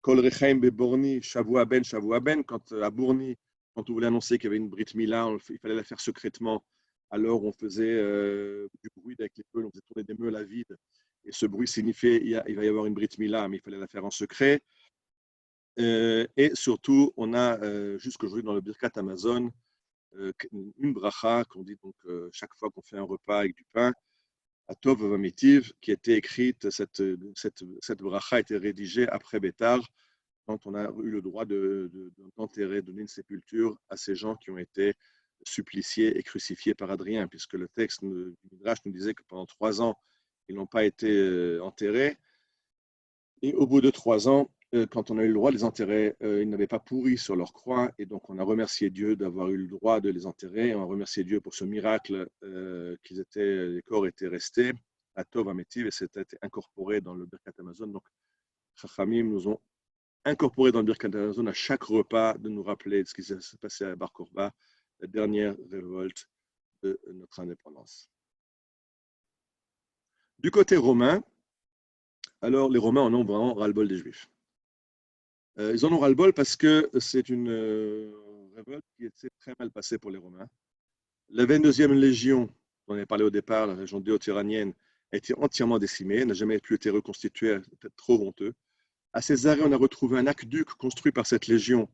Kol Rechaim Beborni, Shavua Ben, quand à Bourni, quand on voulait annoncer qu'il y avait une Brit Mila, il fallait la faire secrètement. Alors on faisait du bruit avec les meules, on faisait tourner des meules à vide. Et ce bruit signifiait qu'il va y avoir une Brit Mila, mais il fallait la faire en secret. Et surtout, on a jusqu'aujourd'hui dans le Birkat Amazon une bracha qu'on dit donc chaque fois qu'on fait un repas avec du pain, Atov Vamitiv, qui était écrite, cette bracha a été rédigée après Bétar, quand on a eu le droit d'enterrer, donner une sépulture à ces gens qui ont été suppliciés et crucifiés par Adrien, puisque le texte du Midrash nous disait que pendant 3 ans, ils n'ont pas été enterrés. Et au bout de 3 ans, quand on a eu le droit de les enterrer, ils n'avaient pas pourri sur leur croix. Et donc, on a remercié Dieu d'avoir eu le droit de les enterrer. On a remercié Dieu pour ce miracle les corps étaient restés à Tov Ametiv et c'était incorporé dans le Birkat Amazon. Donc, Chachamim nous ont incorporé dans le Birkat Amazon à chaque repas de nous rappeler de ce qui s'est passé à Bar Kokhba, la dernière révolte de notre indépendance. Du côté romain, alors les Romains en ont vraiment ras-le-bol des Juifs. Ils en ont ras-le-bol parce que c'est une révolte qui était très mal passée pour les Romains. La 22e légion, dont on avait parlé au départ, la région déo-tyranienne, a été entièrement décimée, n'a jamais pu être reconstituée, peut-être trop honteux. À Césarée, on a retrouvé un aqueduc construit par cette légion,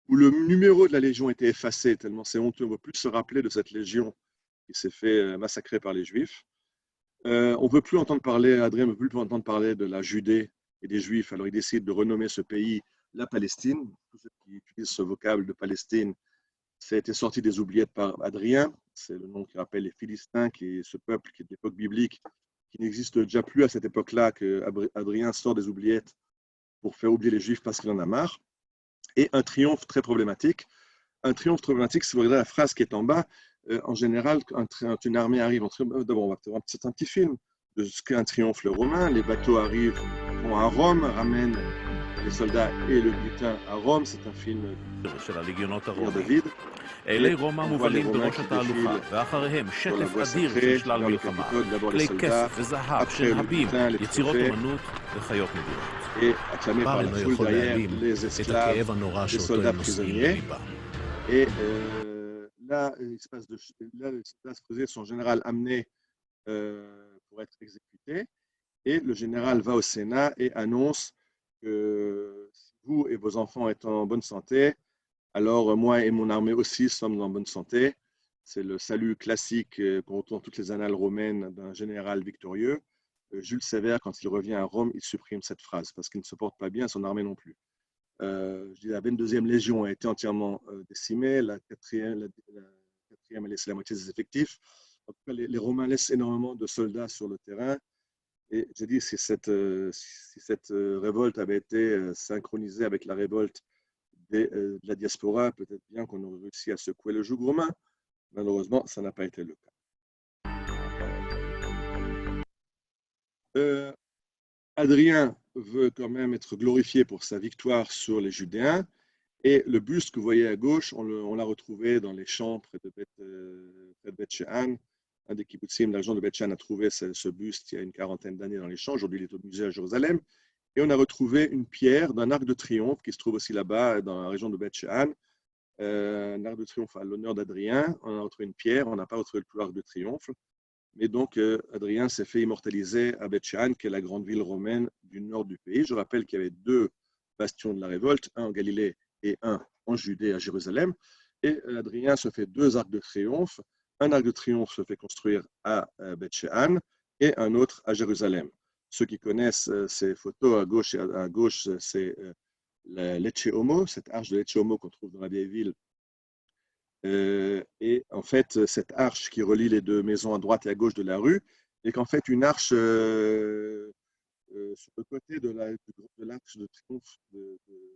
où le numéro de la légion était effacé, tellement c'est honteux, on ne veut plus se rappeler de cette légion qui s'est fait massacrer par les Juifs. On ne veut plus entendre parler, Adrien ne veut plus entendre parler de la Judée et des Juifs, alors il décide de renommer ce pays la Palestine. Tous ceux qui utilisent ce vocable de Palestine, ça a été sorti des oubliettes par Adrien, c'est le nom qui rappelle les Philistins, qui est ce peuple qui est de l'époque biblique, qui n'existe déjà plus à cette époque-là, que Adrien sort des oubliettes pour faire oublier les Juifs parce qu'il en a marre. Et un triomphe très problématique. Un triomphe problématique, si vous regardez la phrase qui est en bas, en général, quand une armée arrive, d'abord on va faire un petit film de ce qu'est un triomphe romain. Les bateaux arrivent, vont à Rome, ramènent les soldats et le butin à Rome. C'est un film de David. אלי רומא מובלים בראש התהלוכה, ואחריהם שטף אדיר של שלל מלחמה, כלי כסף וזהב של רבים, יצירות אומנות וחיות נדירות. בר אינו יכול להעלים את הכאב הנורא שאותו הם נושאים בליבם. Et là, les soldats sont en général amenés pour être exécutés. Et le général va au Sénat et annonce que si vous et vos enfants êtes en bonne santé, alors moi et mon armée aussi sommes en bonne santé. C'est le salut classique qu'on retrouve dans toutes les annales romaines d'un général victorieux. Jules César, quand il revient à Rome, il supprime cette phrase parce qu'il ne se porte pas bien, son armée non plus. La 22e légion a été entièrement décimée, la 4e a laissé la moitié des effectifs. En tout cas, les Romains laissent énormément de soldats sur le terrain. Et j'ai dit, si cette révolte avait été synchronisée avec la révolte de la diaspora, peut-être bien qu'on aurait réussi à secouer le joug romain. Malheureusement, ça n'a pas été le cas. Adrien veut quand même être glorifié pour sa victoire sur les Judéens. Et le buste que vous voyez à gauche, on l'a retrouvé dans les champs près de Beth She'an. Un des kibbutzim de la région de Beth She'an a trouvé ce buste il y a une 40aine d'années dans les champs. Aujourd'hui, il est au musée à Jérusalem. Et on a retrouvé une pierre d'un arc de triomphe qui se trouve aussi là-bas dans la région de Beth She'an. Un arc de triomphe à l'honneur d'Adrien. On a retrouvé une pierre, on n'a pas retrouvé le arc de triomphe. Mais donc, Adrien s'est fait immortaliser à Beth She'an, qui est la grande ville romaine du nord du pays. Je rappelle qu'il y avait 2 bastions de la révolte, un en Galilée et un en Judée à Jérusalem. Et Adrien se fait 2 arcs de triomphe, un arc de triomphe se fait construire à Beth She'an et un autre à Jérusalem. Ceux qui connaissent ces photos à gauche c'est l'Ecce Homo, cette arche de l'Ecce Homo qu'on trouve dans la vieille ville. Et en fait, cette arche qui relie les deux maisons à droite et à gauche de la rue est qu'en fait une arche sur le côté de l'arche de triomphe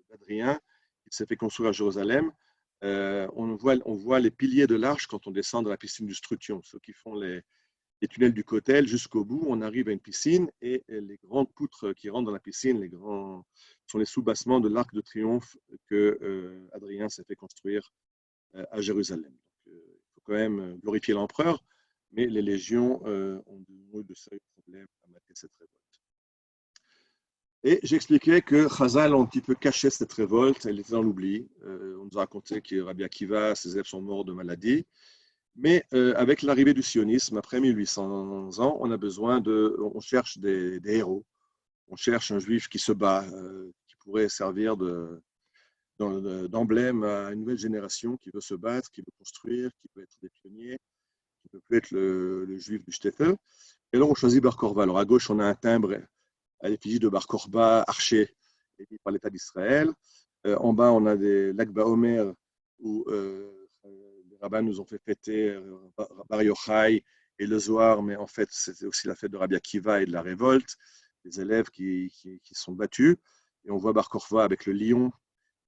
d'Adrien, qui s'est fait construire à Jérusalem. On voit les piliers de l'arche quand on descend dans la piscine du Struthion, ceux qui font les tunnels du Kotel jusqu'au bout. On arrive à une piscine et les grandes poutres qui rentrent dans la piscine, sont les soubassements de l'arc de triomphe que Adrien s'est fait construire à Jérusalem. Donc, il faut quand même glorifier l'empereur, mais les légions ont eu de sérieux problèmes à mater cette révolte. Et j'expliquais que Chazal a un petit peu caché cette révolte, elle était dans l'oubli. On nous a raconté que Rabbi Akiva, ses élèves sont morts de maladie. Mais avec l'arrivée du sionisme, après 1800 ans, on cherche des héros. On cherche un juif qui se bat, qui pourrait servir d'emblème à une nouvelle génération qui veut se battre, qui veut construire, qui peut être des pionniers, qui peut plus être le juif du shtetl. Et là, on choisit Bar Korba. Alors à gauche, on a un timbre à l'effigie de Bar Korba, archer, émis par l'État d'Israël. En bas, on a des Lag BaOmer, où les rabbins nous ont fait fêter Bar Yochai et le Zohar, mais en fait, c'était aussi la fête de Rabbi Akiva et de la révolte, des élèves qui sont battus. Et on voit Bar Korba avec le lion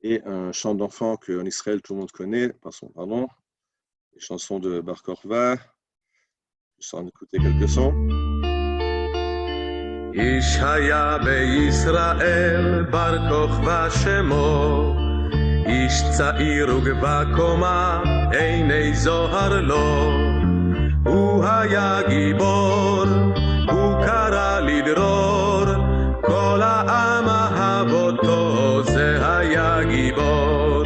et un chant d'enfant qu'en Israël, tout le monde connaît. Pardon, les chansons de Bar Korba. Je vais en écouter quelques sons. איש היה בישראל בר כוכבא שמו איש צעיר וגבה קומה עיני זוהר לו הוא היה גיבור הוא קרא לדרור כל העם אהב אותו זה היה גיבור.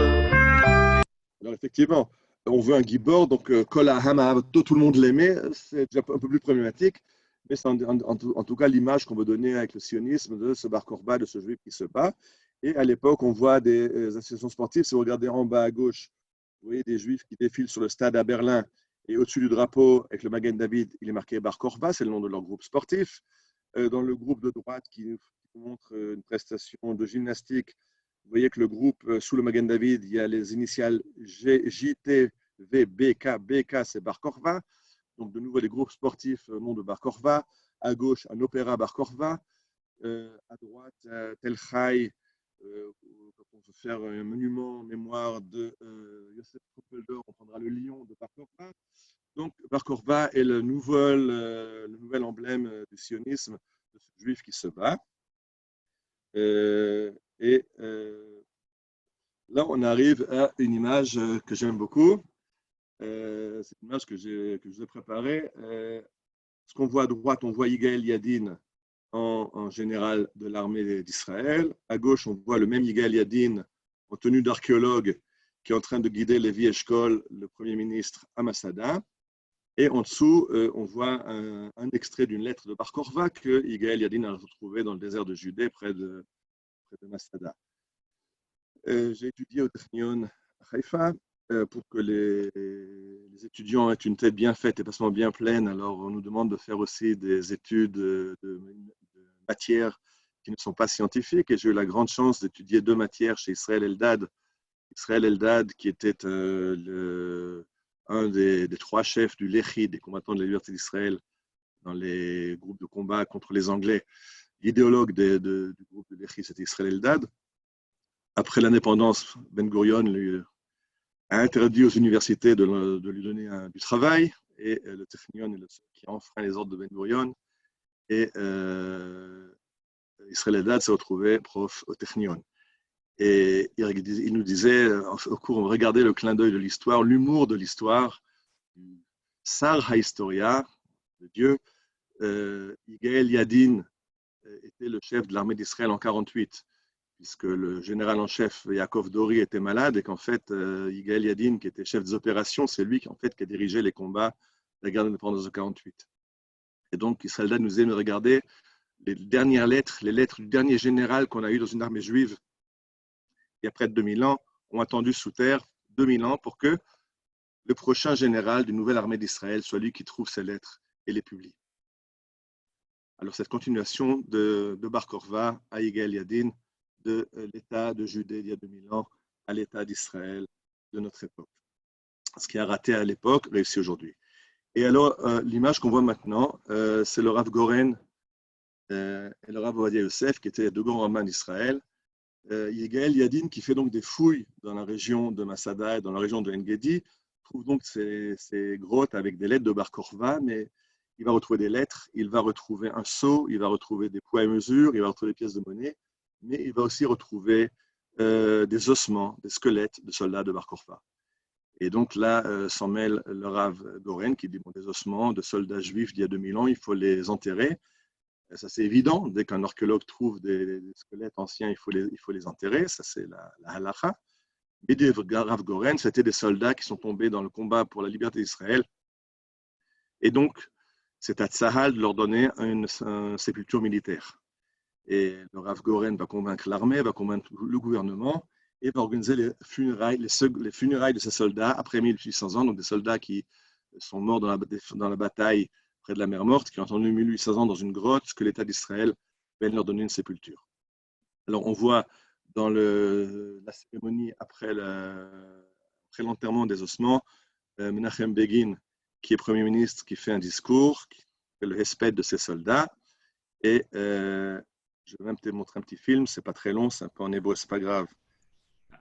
Alors effectivement, on veut un gibor, donc Kol ha'am ahav oto, tout le monde l'aimait, c'est déjà un peu plus problématique. Mais c'est en tout cas l'image qu'on veut donner avec le sionisme de ce Bar Korba, de ce juif qui se bat. Et à l'époque, on voit des associations sportives. Si vous regardez en bas à gauche, vous voyez des juifs qui défilent sur le stade à Berlin. Et au-dessus du drapeau, avec le Magen David, il est marqué Bar Korba, c'est le nom de leur groupe sportif. Dans le groupe de droite qui montre une prestation de gymnastique, vous voyez que le groupe, sous le Magen David, il y a les initiales JTV, BK. BK, c'est Bar Korba. Donc, de nouveau, les groupes sportifs, nom de Bar Korba. À gauche, un opéra Bar Korba. À droite, Tel Chai, quand on veut faire un monument en mémoire de Yosef Trompeldor, on prendra le lion de Bar Korba. Donc, Bar Korba est le nouvel emblème du sionisme, de ce juif qui se bat. Là, on arrive à une image que j'aime beaucoup. C'est une image que je vous ai préparée. Ce qu'on voit à droite, on voit Yigael Yadin en général de l'armée d'Israël. À gauche, on voit le même Yigael Yadin en tenue d'archéologue qui est en train de guider Levi Eshkol, le Premier ministre, à Masada. Et en dessous, on voit un extrait d'une lettre de Bar Korba que Yigael Yadin a retrouvé dans le désert de Judée, près de Masada. J'ai étudié au Technion à Haïfa. Pour que les étudiants aient une tête bien faite et pas seulement bien pleine, alors on nous demande de faire aussi des études de matières qui ne sont pas scientifiques. Et j'ai eu la grande chance d'étudier 2 matières chez Israël Eldad. Israël Eldad, qui était un des 3 chefs du Lehi, des combattants de la liberté d'Israël, dans les groupes de combat contre les Anglais. L'idéologue du groupe de Lehi, c'était Israël Eldad. Après l'indépendance, Ben Gurion a interdit aux universités de lui donner du travail, et le Technion est le seul qui enfreint les ordres de Ben Gurion, et Israël Eldad s'est retrouvé prof au Technion. Et il nous disait, au cours, on regardait le clin d'œil de l'histoire, l'humour de l'histoire, Sar HaHistoria, de Dieu, Yigael Yadin était le chef de l'armée d'Israël en 1948. Puisque le général en chef Yaakov Dori était malade et qu'en fait, Yigael Yadin, qui était chef des opérations, c'est lui qui a dirigé les combats de la guerre d'indépendance de 1948. Et donc, Israël Eldad nous disait de regarder les dernières lettres, les lettres du dernier général qu'on a eu dans une armée juive il y a près de 2000 ans, ont attendu sous terre 2000 ans pour que le prochain général d'une nouvelle armée d'Israël soit lui qui trouve ces lettres et les publie. Alors, cette continuation de Bar Kokhba à Yigael Yadin, de l'État de Judée d'il y a 2000 ans à l'État d'Israël de notre époque. Ce qui a raté à l'époque, réussi aujourd'hui. Et alors, l'image qu'on voit maintenant, c'est le Rav Goren et le Rav Ovadia Yosef, qui étaient les deux grands rabbins d'Israël. Yigael Yadin, qui fait donc des fouilles dans la région de Masada et dans la région de En-Gedi, trouve donc ces grottes avec des lettres de Bar Kokhba, mais il va retrouver des lettres, il va retrouver un sceau, il va retrouver des poids et mesures, il va retrouver des pièces de monnaie, mais il va aussi retrouver des ossements, des squelettes de soldats de Bar Kokhba. Et donc là, s'en mêle le Rav Goren qui dit bon, des ossements de soldats juifs d'il y a 2000 ans, il faut les enterrer. Ça, c'est évident. Dès qu'un archéologue trouve des squelettes anciens, il faut les enterrer. Ça, c'est la halakha. Mais des Rav Goren, c'était des soldats qui sont tombés dans le combat pour la liberté d'Israël. Et donc, c'est à Tzahal de leur donner une sépulture militaire. Et le Rav Goren va convaincre l'armée, va convaincre le gouvernement et va organiser les funérailles de ces soldats après 1800 ans, donc des soldats qui sont morts dans la bataille près de la mer Morte, qui ont attendu 1800 ans dans une grotte, que l'État d'Israël va leur donner une sépulture. Alors on voit dans la cérémonie après l'enterrement des ossements, Menachem Begin, qui est Premier ministre, qui fait un discours, qui fait le respect de ces soldats. Et je vais même te montrer un petit film, c'est pas très long, c'est un peu en hébreu, c'est pas grave.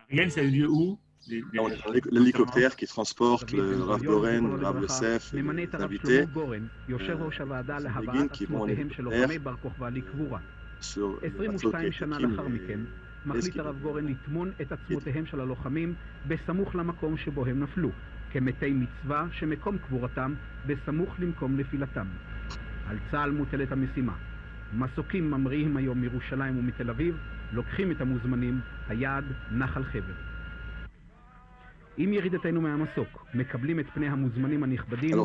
Ariel, ça a eu lieu où? L'hélicoptère qui transporte le Rav Goren, le Rav Yosef, les invités, qui vont en hélicoptère sur le bateau qui est מחליט הרב גורן לטמון את עצמותיהם של הלוחמים בסמוך למקום שבו הם נפלו, כמתי מצווה שמקום קבורתם בסמוך למקום נפילתם. על צה"ל מוטלת המשימה. מסוקים ממריאים היום מירושלים ומתל אביב, לוקחים את המוזמנים, היעד נחל חבר. עם ירידתנו מהמסוק, מקבלים את פני המוזמנים הנכבדים,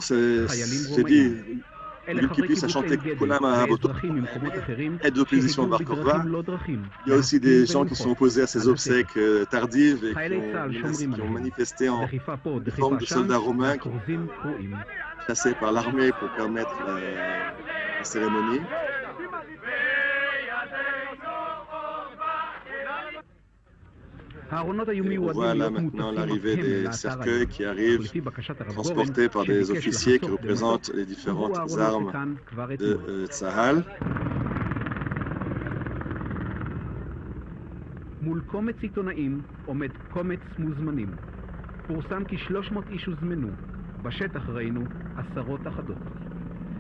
חיילים רומאים. Qui puisse chanter Kulam Ahavot, aide d'opposition de Bar Kokhba. Il y a aussi des gens qui sont opposés à ces obsèques tardives et qui ont manifesté en forme de soldats romains chassés par l'armée pour permettre la cérémonie. On voit là maintenant l'arrivée des cercueils qui arrivent, transportés par des officiers qui représentent les différentes armes de Tzahal. מול קומץ עיתונאים עומד קומץ מוזמנים. פורסם כי 300 איש הוזמנו. בשטח ראינו עשרות אחדות.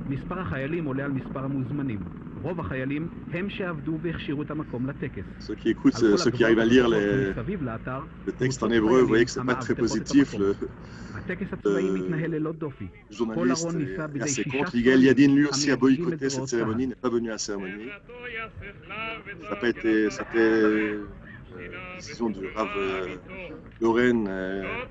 מספר החיילים עולה על מספר המוזמנים. רוב החיילים הם שעבדו והכשירו את המקום לטקס. Ceux qui écoutent, ceux qui arrivent à lire le texte en hébreu, vous voyez que ce n'est pas très positif. Le journaliste est assez contre. Yigael Yadin, lui aussi, a boycotté cette cérémonie, n'est pas venu à la cérémonie. Ça n'a pas été, c'était décision du Rav Goren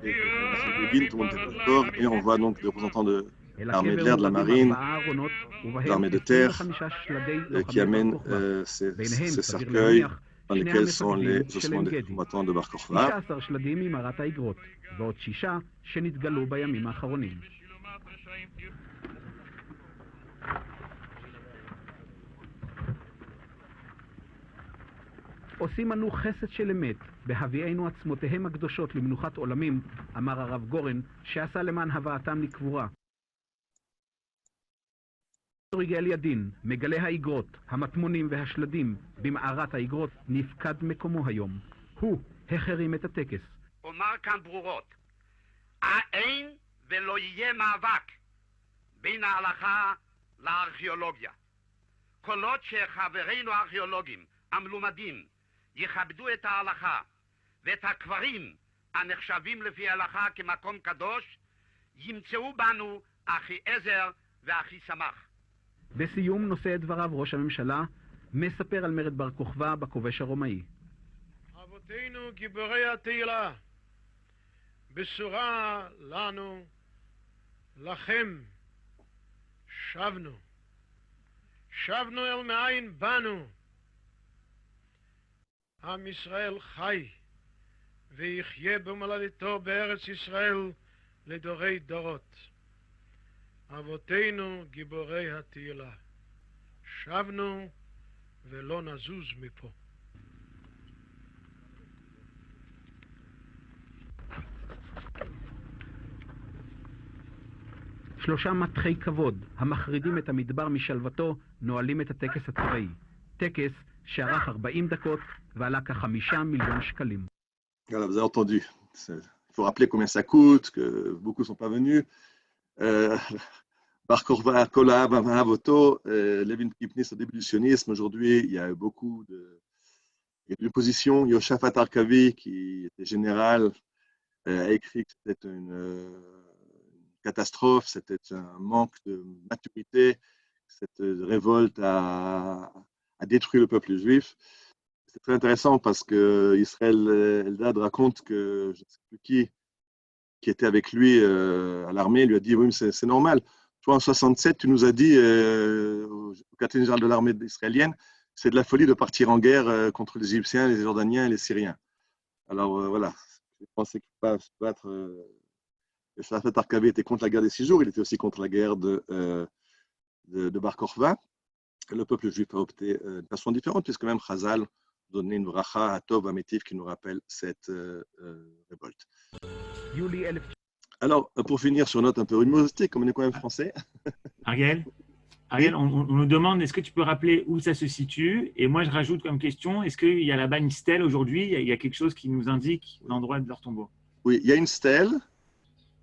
et de Begin, tout le monde était d'accord. Et on voit donc des représentants de l'armée de l'air, de la marine, de l'armée de terre, qui amènent ces cercueils dans lesquels sont les ossements des combattants de Bar Kokhba. עושים אנו חסד של אמת בהביאנו עצמותיהם הקדושות למנוחת עולמים, אמר הרב גורן, שעשה למען הבאתם לקבורה. יגאל ידין, מגלה האיגרות, המטמונים והשלדים במערת האיגרות, נפקד מקומו היום. הוא החרים את הטקס. אומר כאן ברורות, אין ולא יהיה מאבק בין ההלכה לארכיאולוגיה. כל עוד שחברינו הארכיאולוגים המלומדים יכבדו את ההלכה ואת הקברים הנחשבים לפי ההלכה כמקום קדוש, ימצאו בנו אחי עזר ואחי שמח. בסיום נושא את דבריו ראש הממשלה, מספר על מרד בר כוכבא בכובש הרומאי. אבותינו גיבורי התהילה, בשורה לנו, לכם, שבנו אל מאין בנו. עם ישראל חי ויחיה במולדתו בארץ ישראל לדורי דורות. אבותינו גיבורי התהילה. שבנו ולא נזוז מפה. שלושה מטחי כבוד המחרידים את המדבר משלוותו נועלים את הטקס הצבאי. טקס שארך 40 דקות ועלה כ5 מיליון שקלים. Voilà, vous avez entendu. Il faut rappeler combien ça coûte, que beaucoup ne sont pas venus. Bar Korva, Kola, Voto, Levin Kipnis au début du sionisme. Aujourd'hui, il y a beaucoup d'opposition. Yoshafat Arkavi, qui était général, a écrit que c'était une catastrophe, c'était un manque de maturité, cette révolte a détruit le peuple juif. C'est très intéressant parce que Israël Eldad raconte que je ne sais plus qui était avec lui à l'armée lui a dit oui, mais c'est normal. Toi en 67, tu nous as dit au capitaine général de l'armée israélienne, c'est de la folie de partir en guerre contre les Égyptiens, les Jordaniens et les Syriens. Alors voilà, je pensais qu'il ne faut pas se battre. Shafat Arkavi était contre la guerre des 6 jours, il était aussi contre la guerre de Bar Korva. Le peuple juif a opté de façon différente, puisque même Chazal donnait une bracha à Tov, à Métif, qui nous rappelle cette révolte. Alors, pour finir sur une note un peu humoristique, comme on est quand même français. Ariel, on nous demande, est-ce que tu peux rappeler où ça se situe? Et moi, je rajoute comme question, est-ce qu'il y a là-bas une stèle aujourd'hui? Il y a quelque chose qui nous indique l'endroit de leur tombeau? Oui, il y a une stèle.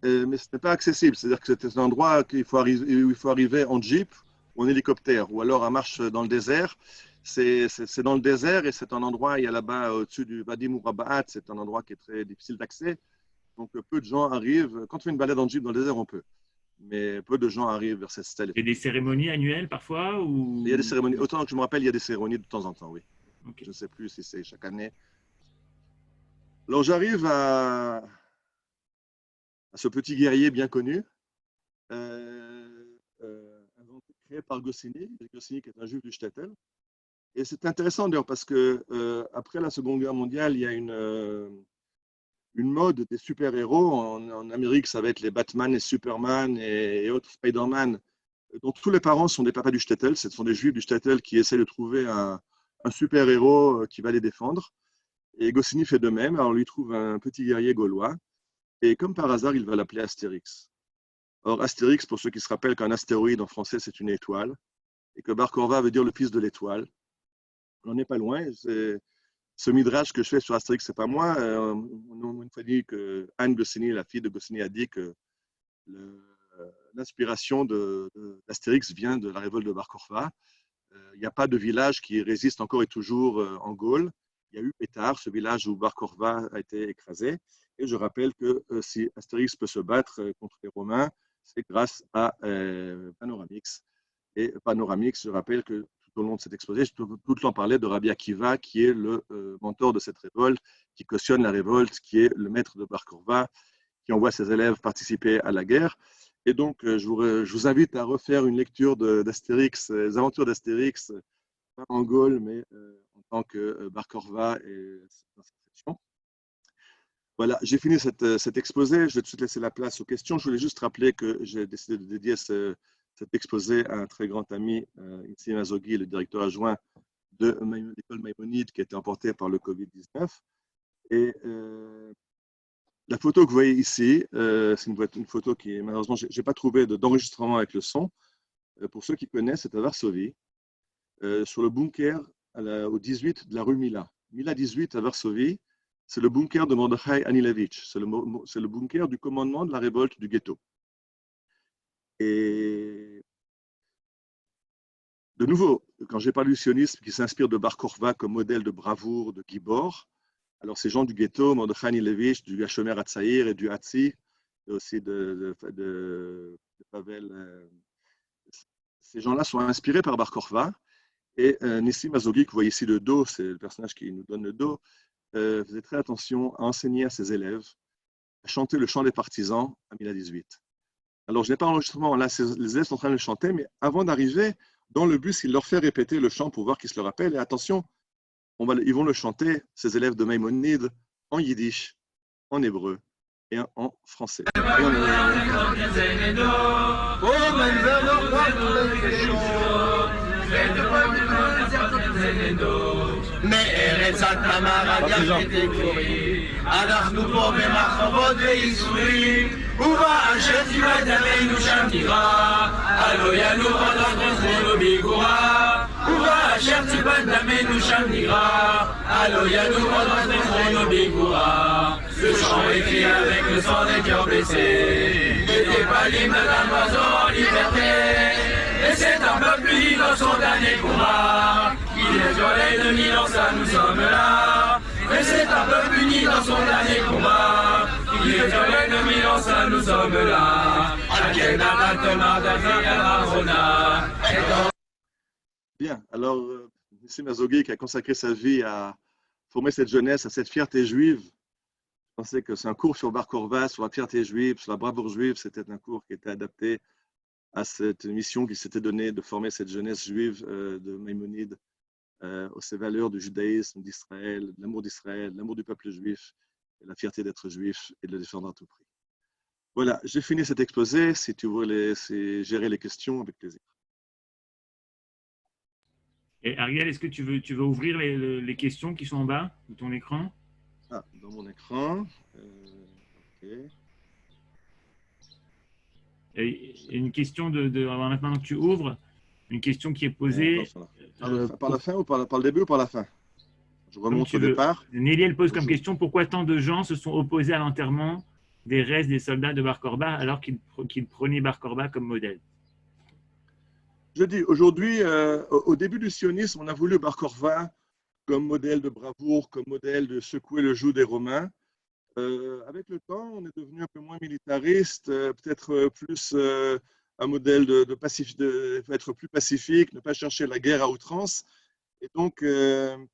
Mais ce n'est pas accessible, c'est-à-dire que c'est un endroit où il faut arriver en jeep ou en hélicoptère, ou alors en marche dans le désert. C'est dans le désert et c'est un endroit, il y a là-bas au-dessus du Wadi Mourabaat, c'est un endroit qui est très difficile d'accès. Donc peu de gens arrivent. Quand on fait une balade en jeep dans le désert, on peut. Mais peu de gens arrivent vers cette stèle. Il y a des cérémonies annuelles parfois ou... Il y a des cérémonies, autant que je me rappelle, il y a des cérémonies de temps en temps, oui. Okay. Je ne sais plus si c'est chaque année. Alors j'arrive à ce petit guerrier bien connu, créé par Goscinny qui est un juif du Shtetl. Et c'est intéressant d'ailleurs parce que après la Seconde Guerre mondiale, il y a une mode des super-héros. En Amérique, ça va être les Batman et Superman et autres Spider-Man, dont tous les parents sont des papas du Shtetl. Ce sont des juifs du Shtetl qui essaient de trouver un super-héros qui va les défendre. Et Goscinny fait de même. Alors, on lui trouve un petit guerrier gaulois. Et comme par hasard, il va l'appeler Astérix. Or, Astérix, pour ceux qui se rappellent qu'un astéroïde en français, c'est une étoile, et que Bar Korva veut dire le fils de l'étoile. On n'en est pas loin. Ce midrash que je fais sur Astérix, ce n'est pas moi. On a dit que Anne Goscinny, la fille de Goscinny, a dit que l'inspiration d'Astérix vient de la révolte de Bar Korva. Il n'y a pas de village qui résiste encore et toujours en Gaule. Il y a eu Pétard, ce village où Bar Korva a été écrasé. Et je rappelle que si Astérix peut se battre contre les Romains, c'est grâce à Panoramix. Et Panoramix, je rappelle que tout au long de cet exposé, je peux tout le temps parler de Rabbi Akiva, qui est le mentor de cette révolte, qui cautionne la révolte, qui est le maître de Bar Korva, qui envoie ses élèves participer à la guerre. Et donc, je vous invite à refaire une lecture d'Astérix, les aventures d'Astérix, pas en Gaule, mais en tant que Bar Korva et dans cette section. Voilà, j'ai fini cet exposé. Je vais tout de suite laisser la place aux questions. Je voulais juste rappeler que j'ai décidé de dédier cet exposé à un très grand ami, Itzi Mazoghi, le directeur adjoint de l'école Maïmonide, qui a été emporté par le Covid-19. Et la photo que vous voyez ici, c'est une photo qui, malheureusement, je n'ai pas trouvé d'enregistrement avec le son. Pour ceux qui connaissent, c'est à Varsovie, sur le bunker au 18 de la rue Mila. Mila 18 à Varsovie. C'est le bunker de Mordechai Anilevitch. C'est le bunker du commandement de la révolte du ghetto. Et de nouveau, quand j'ai parlé du sionisme qui s'inspire de Bar Korva comme modèle de bravoure, de Gibor, alors ces gens du ghetto, Mordechai Anilevitch, du Hashomer Hatzaïr et du Hatzi, et aussi de Pavel, ces gens-là sont inspirés par Bar Korva. Et Nissim Mazoghi, que vous voyez ici le dos, c'est le personnage qui nous donne le dos, faisait très attention à enseigner à ses élèves à chanter le chant des partisans à Mila 18. Alors, je n'ai pas d'enregistrement, là, les élèves sont en train de le chanter, mais avant d'arriver, dans le bus, il leur fait répéter le chant pour voir qu'ils se le rappellent. Et attention, ils vont le chanter, ces élèves de Maïmonide, en yiddish, en hébreu et un en français. מארץ התמר עד יחד קורי, אנחנו פה במחרבות וייסורים, ובאשר טיבת דמנו שם תירא, הלא ינוח עוד רחמנו בגבורה, ובאשר טיבת דמנו שם נראה, הלא ינוח עוד רחמנו bigura. Le chant est écrit avec le sang des cœurs blessés, et des paliers d'un oiseau en liberté. Et c'est un peuple uni dans son dernier combat. Il est violé de 1000 ans, ça nous sommes là. Et c'est un peuple uni dans son dernier combat. Il est violé de 1000 ans, ça nous sommes là. Bien, alors, Nissim Herzogui qui a consacré sa vie à former cette jeunesse, à cette fierté juive. Je pensais que c'est un cours sur Bar Korva, sur la fierté juive, sur la bravoure juive. C'était un cours qui était adapté à cette mission qui s'était donnée de former cette jeunesse juive de Maïmonide aux ces valeurs du judaïsme, d'Israël, l'amour du peuple juif, et la fierté d'être juif et de le défendre à tout prix. Voilà, j'ai fini cet exposé. Si tu veux gérer les questions, avec plaisir. Et Ariel, est-ce que tu veux ouvrir les questions qui sont en bas de ton écran? Ah, dans mon écran. Ok. Et une question maintenant que tu ouvres, une question qui est posée. Par la fin ou par le début ou par la fin? Je remonte au départ. Nelly, elle pose comme question, pourquoi tant de gens se sont opposés à l'enterrement des restes des soldats de Bar Korba alors qu'ils prenaient Bar Korba comme modèle? Je dis, aujourd'hui, au début du sionisme, on a voulu Bar Korba comme modèle de bravoure, comme modèle de secouer le joug des Romains. Avec le temps, on est devenu un peu moins militariste, peut-être plus un modèle de être plus pacifique, ne pas chercher la guerre à outrance. Et donc, il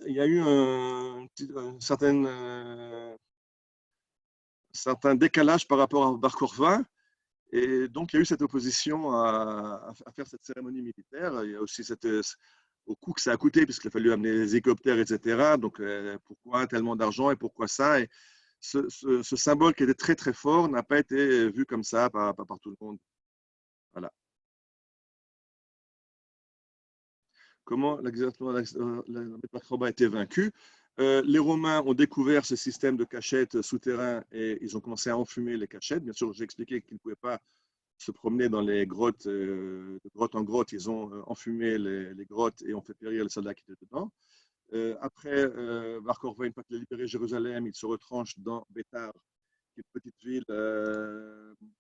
y a eu un certain décalage par rapport à Bar Korba. Et donc, il y a eu cette opposition à faire cette cérémonie militaire. Il y a aussi au coût que ça a coûté, puisqu'il a fallu amener des hélicoptères, etc. Donc, pourquoi tellement d'argent et pourquoi ça? Et ce symbole qui était très, très fort n'a pas été vu comme ça par tout le monde. Voilà. Comment exactement la Bar Korba a été vaincue? Les Romains ont découvert ce système de cachettes souterrains et ils ont commencé à enfumer les cachettes. Bien sûr, j'ai expliqué qu'ils ne pouvaient pas se promener dans les grottes, de grotte en grotte. Ils ont enfumé les grottes et ont fait périr les soldats qui étaient dedans. Après, Bar Korba, une fois qu'il a libéré Jérusalem, il se retranche dans Bétar, qui est une petite ville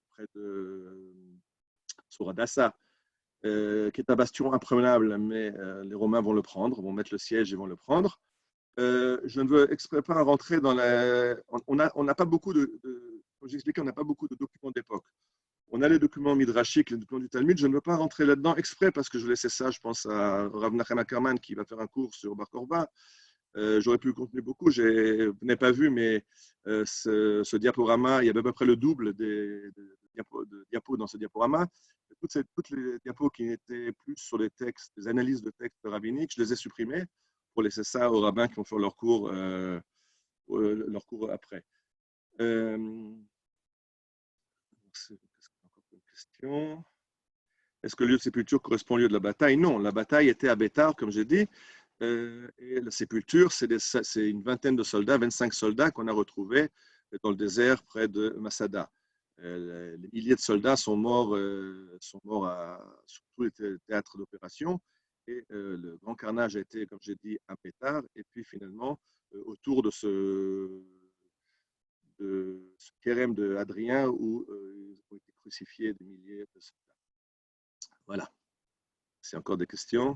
près de Souradassa, qui est un bastion imprenable, mais les Romains vont le prendre, vont mettre le siège et vont le prendre. Je ne veux exprès pas rentrer dans la… On n'a pas beaucoup comme j'expliquais, on n'a pas beaucoup de documents d'époque. On a les documents midrashiques, les documents du Talmud. Je ne veux pas rentrer là-dedans exprès parce que je laissais ça, je pense, à Rav Nachem Ackerman qui va faire un cours sur Bar Korba. J'aurais pu continuer beaucoup. Vous n'avez pas vu, mais ce diaporama, il y avait à peu près le double de diapos dans ce diaporama. Toutes les diapos qui étaient plus sur les textes, les analyses de textes rabbiniques, je les ai supprimées pour laisser ça aux rabbins qui vont faire leur cours après. Est-ce que le lieu de sépulture correspond au lieu de la bataille? Non, la bataille était à Bétar, comme j'ai dit, et la sépulture, c'est une vingtaine de soldats, 25 soldats qu'on a retrouvés dans le désert près de Masada. Les milliers de soldats sont morts sur tous les théâtres d'opération. Et le grand carnage a été, comme j'ai dit, à Bétar. Et puis finalement, autour de ce kérem de Hadrien où ils ont été crucifiés des milliers de soldats. Voilà. C'est encore des questions?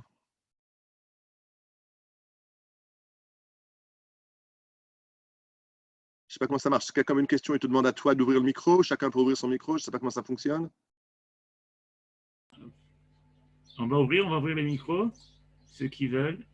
Je ne sais pas comment ça marche. Si quelqu'un a une question, il te demande à toi d'ouvrir le micro. Chacun peut ouvrir son micro. Je ne sais pas comment ça fonctionne. On va ouvrir les micros, ceux qui veulent.